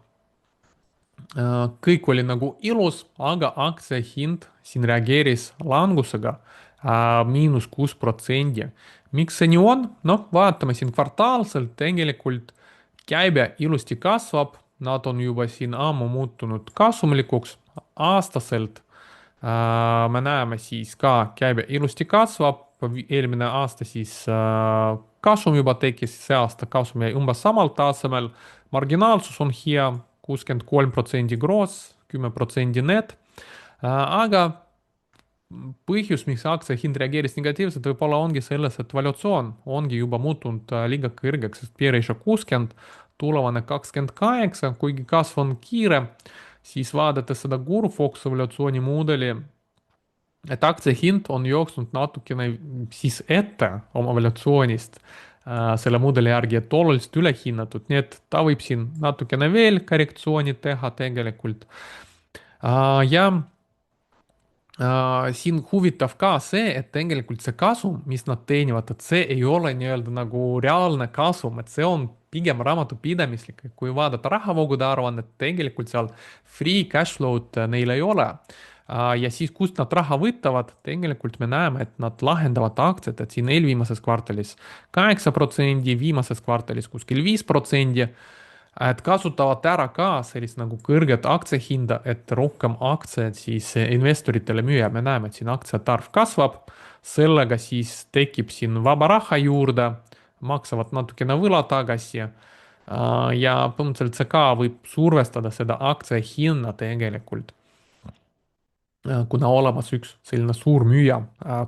kõik oli nagu ilus, aga aktsia hind siin reageeris langusega -6%. Miks see nii on? Noh, vaatame siin kvartaalselt, tegelikult käibe ilusti kasvab, nad on juba siin ammu muutunud kasumlikuks aastaselt. Me näeme siis ka, käibe ilusti kasvab, eelmine aasta siis kasum juba tekkis, see aasta kasum jäi umbes samal tasemel, marginaalsus on hea, 63% gross, 10% net, aga põhjus, miks aktsia hind reageeris negatiivselt, võib-olla ongi selles, et valuatsioon ongi juba muutunud liiga kõrgeks, sest P-ratio 60, tulevane 28, kuigi kasv on kiire, siis vaadates seda Guru-Fox evolutsioonimudeli, et aktsia hind on jooksnud natukene siis ette oma evolutsioonist selle mudeli järgi, et oluliselt ülehinnatud, nii et ta võib siin natukene veel korrektsiooni teha tegelikult. Ja siin huvitav ka see, et tegelikult see kasum, mis nad teenivad, et see ei ole nii-öelda nagu reaalne kasum, et see on pigem raamatupidamislik, kui vaadata rahavoogude aruannet, tegelikult seal free cash flow'd neil ei ole. Ja siis, kust nad raha võtavad, tegelikult me näeme, et nad lahendavad aktsiat, et siin eelviimases kvartalis 8%, viimases kvartalis kuskil 5%, et kasutavad ära ka sellist nagu kõrget aktsiahinda, et rohkem aktsiaid siis investoritele müüa. Me näeme, et siin aktsiate arv kasvab, sellega siis tekib siin vaba raha juurde, maksavad natukene võla tagasi. Ja põhimõtteliselt see ka võib survestada seda aktsia hinna tegelikult, kuna olemas üks selline suur müüja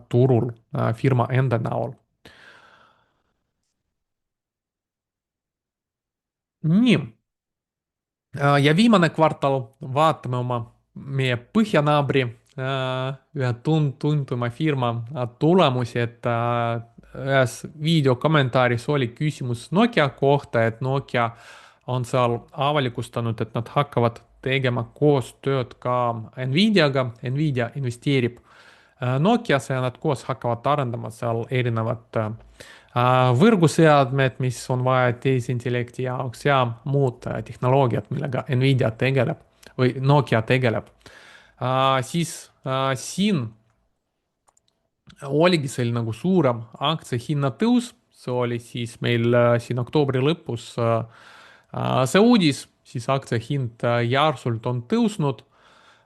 turul firma enda näol. nii, ja viimane kvartal, vaatame meie põhjanaabri, ühe tuntuma firma tulemusi, et ühes videokommentaaris oli küsimus Nokia kohta, et Nokia on seal avalikustanud, et nad hakkavad tegema koostööd ka Nvidiaga, Nvidia investeerib Nokiasse ja nad koos hakkavad arendama seal erinevat võrguseadmed, mis on vaja tehisintellekti jaoks ja muud tehnoloogiad, millega Nvidia tegeleb või Nokia tegeleb. Siin oligi selline nagu suurem aktsia hinnatõus, see oli siis meil siin oktoobri lõpus see uudis, siis aktsia hind järsult on tõusnud,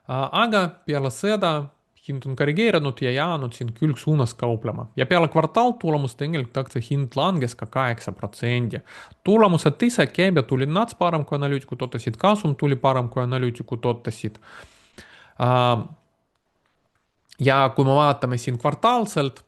aga peale seda hind on korrigeerunud ja jäänud siin külgsuunas kauplema ja peale kvartaaltulemust tegelikult aktsia hind langes ka 8%. tulemused ise, käibe tuli nats parem, kui analüütikud ootasid, kasum tuli parem, kui analüütikud ootasid. Ja kui me vaatame siin kvartaalselt,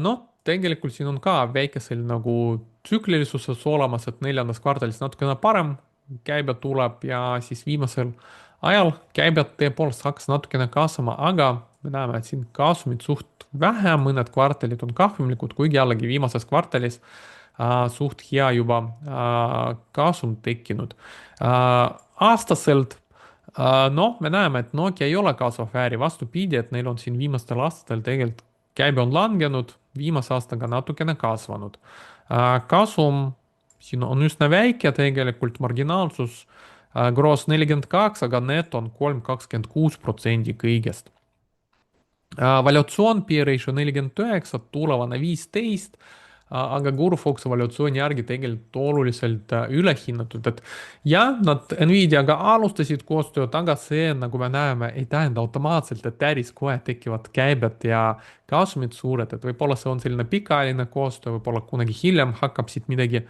noh, tegelikult siin on ka väikesel nagu tsüklilisuses olemas, et neljandas kvartalis natukene parem käibe tuleb ja siis viimasel ajal käibed tõepoolest hakkas natukene kasvama, aga me näeme, et siin kasumid suht vähe, mõned kvartalid on kahjumlikud, kuigi jällegi viimases kvartalis suht hea juba kasum tekkinud. Aastaselt noh, me näeme, et Nokia ei ole kasvav äri, vastupidi, et neil on siin viimastel aastatel tegelikult käibe on langenud, viimase aastaga natukene kasvanud. Kasum siin on üsna väike tegelikult, marginaalsus gross 42, aga net on 3,26% kõigest. Valuatsioon P-ratio 49, tulevane 15, aga Guru-Fox evolutsiooni järgi tegelikult oluliselt ülehinnatud, et jah, nad Nvidiaga alustasid koostööd, aga see, nagu me näeme, ei tähenda automaatselt, et äris kohe tekivad käibed ja kasumid suured, et võib-olla see on selline pikaajaline koostöö, võib-olla kunagi hiljem hakkab siit midagi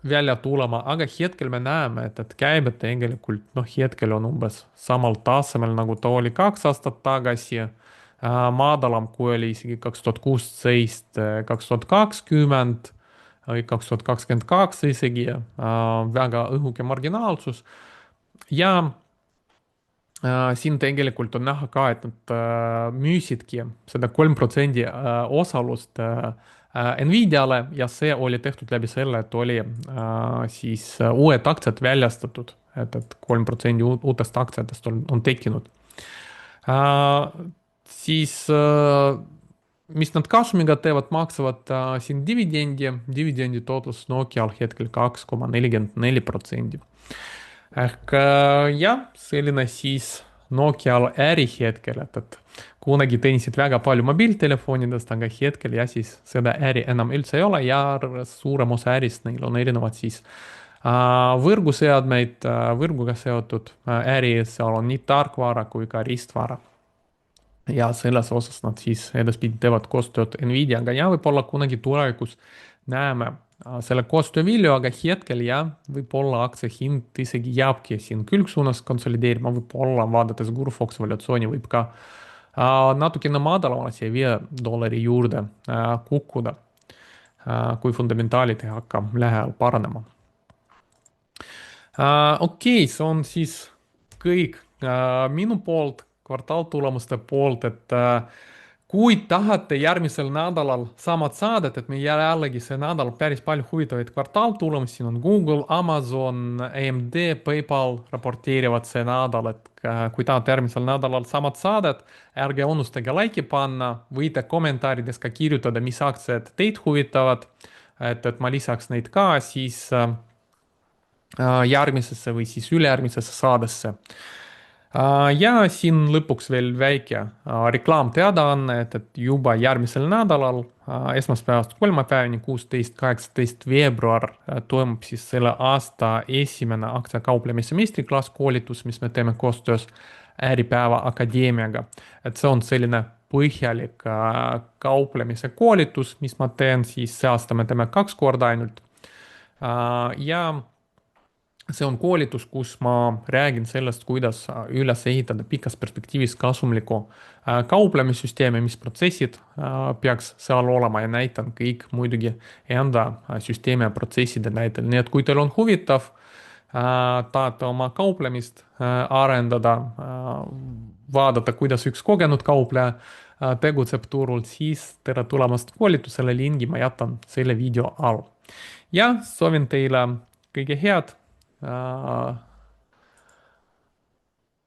välja tulema, aga hetkel me näeme, et käibed tegelikult noh, hetkel on umbes samal tasemel, nagu ta oli 2 aastat tagasi, madalam, kui oli isegi 2016, 2020 või 2022 isegi, väga õhuke marginaalsus ja siin tegelikult on näha ka, et nad müüsidki seda 3% osalust Nvidiale ja see oli tehtud läbi selle, et oli siis uued aktsiad väljastatud, et 3% uutest aktsiatest on tekkinud. Siis mis nad kasumiga teevad, maksavad siin dividendi tootlus Nokial hetkel 2,44%. ehk jah, selline siis Nokial äri hetkel, et kunagi teenisid väga palju mobiiltelefonidest, aga hetkel ja siis seda äri enam üldse ei ole ja suurem osa ärist neil on erinevad siis võrguseadmeid, võrguga seotud äri, seal on nii tarkvara kui ka riistvara. Ja selles osas nad siis edaspidi teevad koostööd Nvidiaga ja võib-olla kunagi tulevikus näeme selle koostöö vilju, aga hetkel jah, võib-olla aktsia hind isegi jääbki siin külgsuunas konsolideerima, võib-olla vaadates Gurfox valuatsiooni võib ka natukene madalamale siia $5 juurde kukkuda, kui fundamentaalid ei hakka lähiajal paranema. Okei, see on siis kõik minu poolt, kvartaaltulemuste poolt, et kui tahate järgmisel nädalal samad saadet, et meil jällegi see nädal päris palju huvitavaid kvartaaltulemusi, siin on Google, Amazon, AMD, PayPal raporteerivad see nädal, et kui tahate järgmisel nädalal samad saadet, ärge unustage like'i panna, võite kommentaarides ka kirjutada, mis aktsiad teid huvitavad, et ma lisaks neid ka siis järgmisesse või siis ülejärgmisesse saadesse. Ja siin lõpuks veel väike reklaamteadaanne, et juba järgmisel nädalal, esmaspäevast kolmapäevani, 16-18 veebruar, toimub siis selle aasta esimene aktsiakauplemise meistriklass koolitus, mis me teeme koostöös Äripäeva Akadeemiaga. Et see on selline põhjalik kauplemise koolitus, mis ma teen, siis see aasta me teeme 2 korda ainult. Ja see on koolitus, kus ma räägin sellest, kuidas üles ehitada pikas perspektiivis kasumlikku kauplemissüsteemi, mis protsessid peaks seal olema ja näitan kõik muidugi enda süsteemi ja protsesside näitel. Nii et kui teil on huvitav, tahate oma kauplemist arendada, vaadata, kuidas üks kogenud kaupleja tegutseb turul, siis tere tulemast koolitusele, lingi ma jätan selle video all. Ja soovin teile kõige head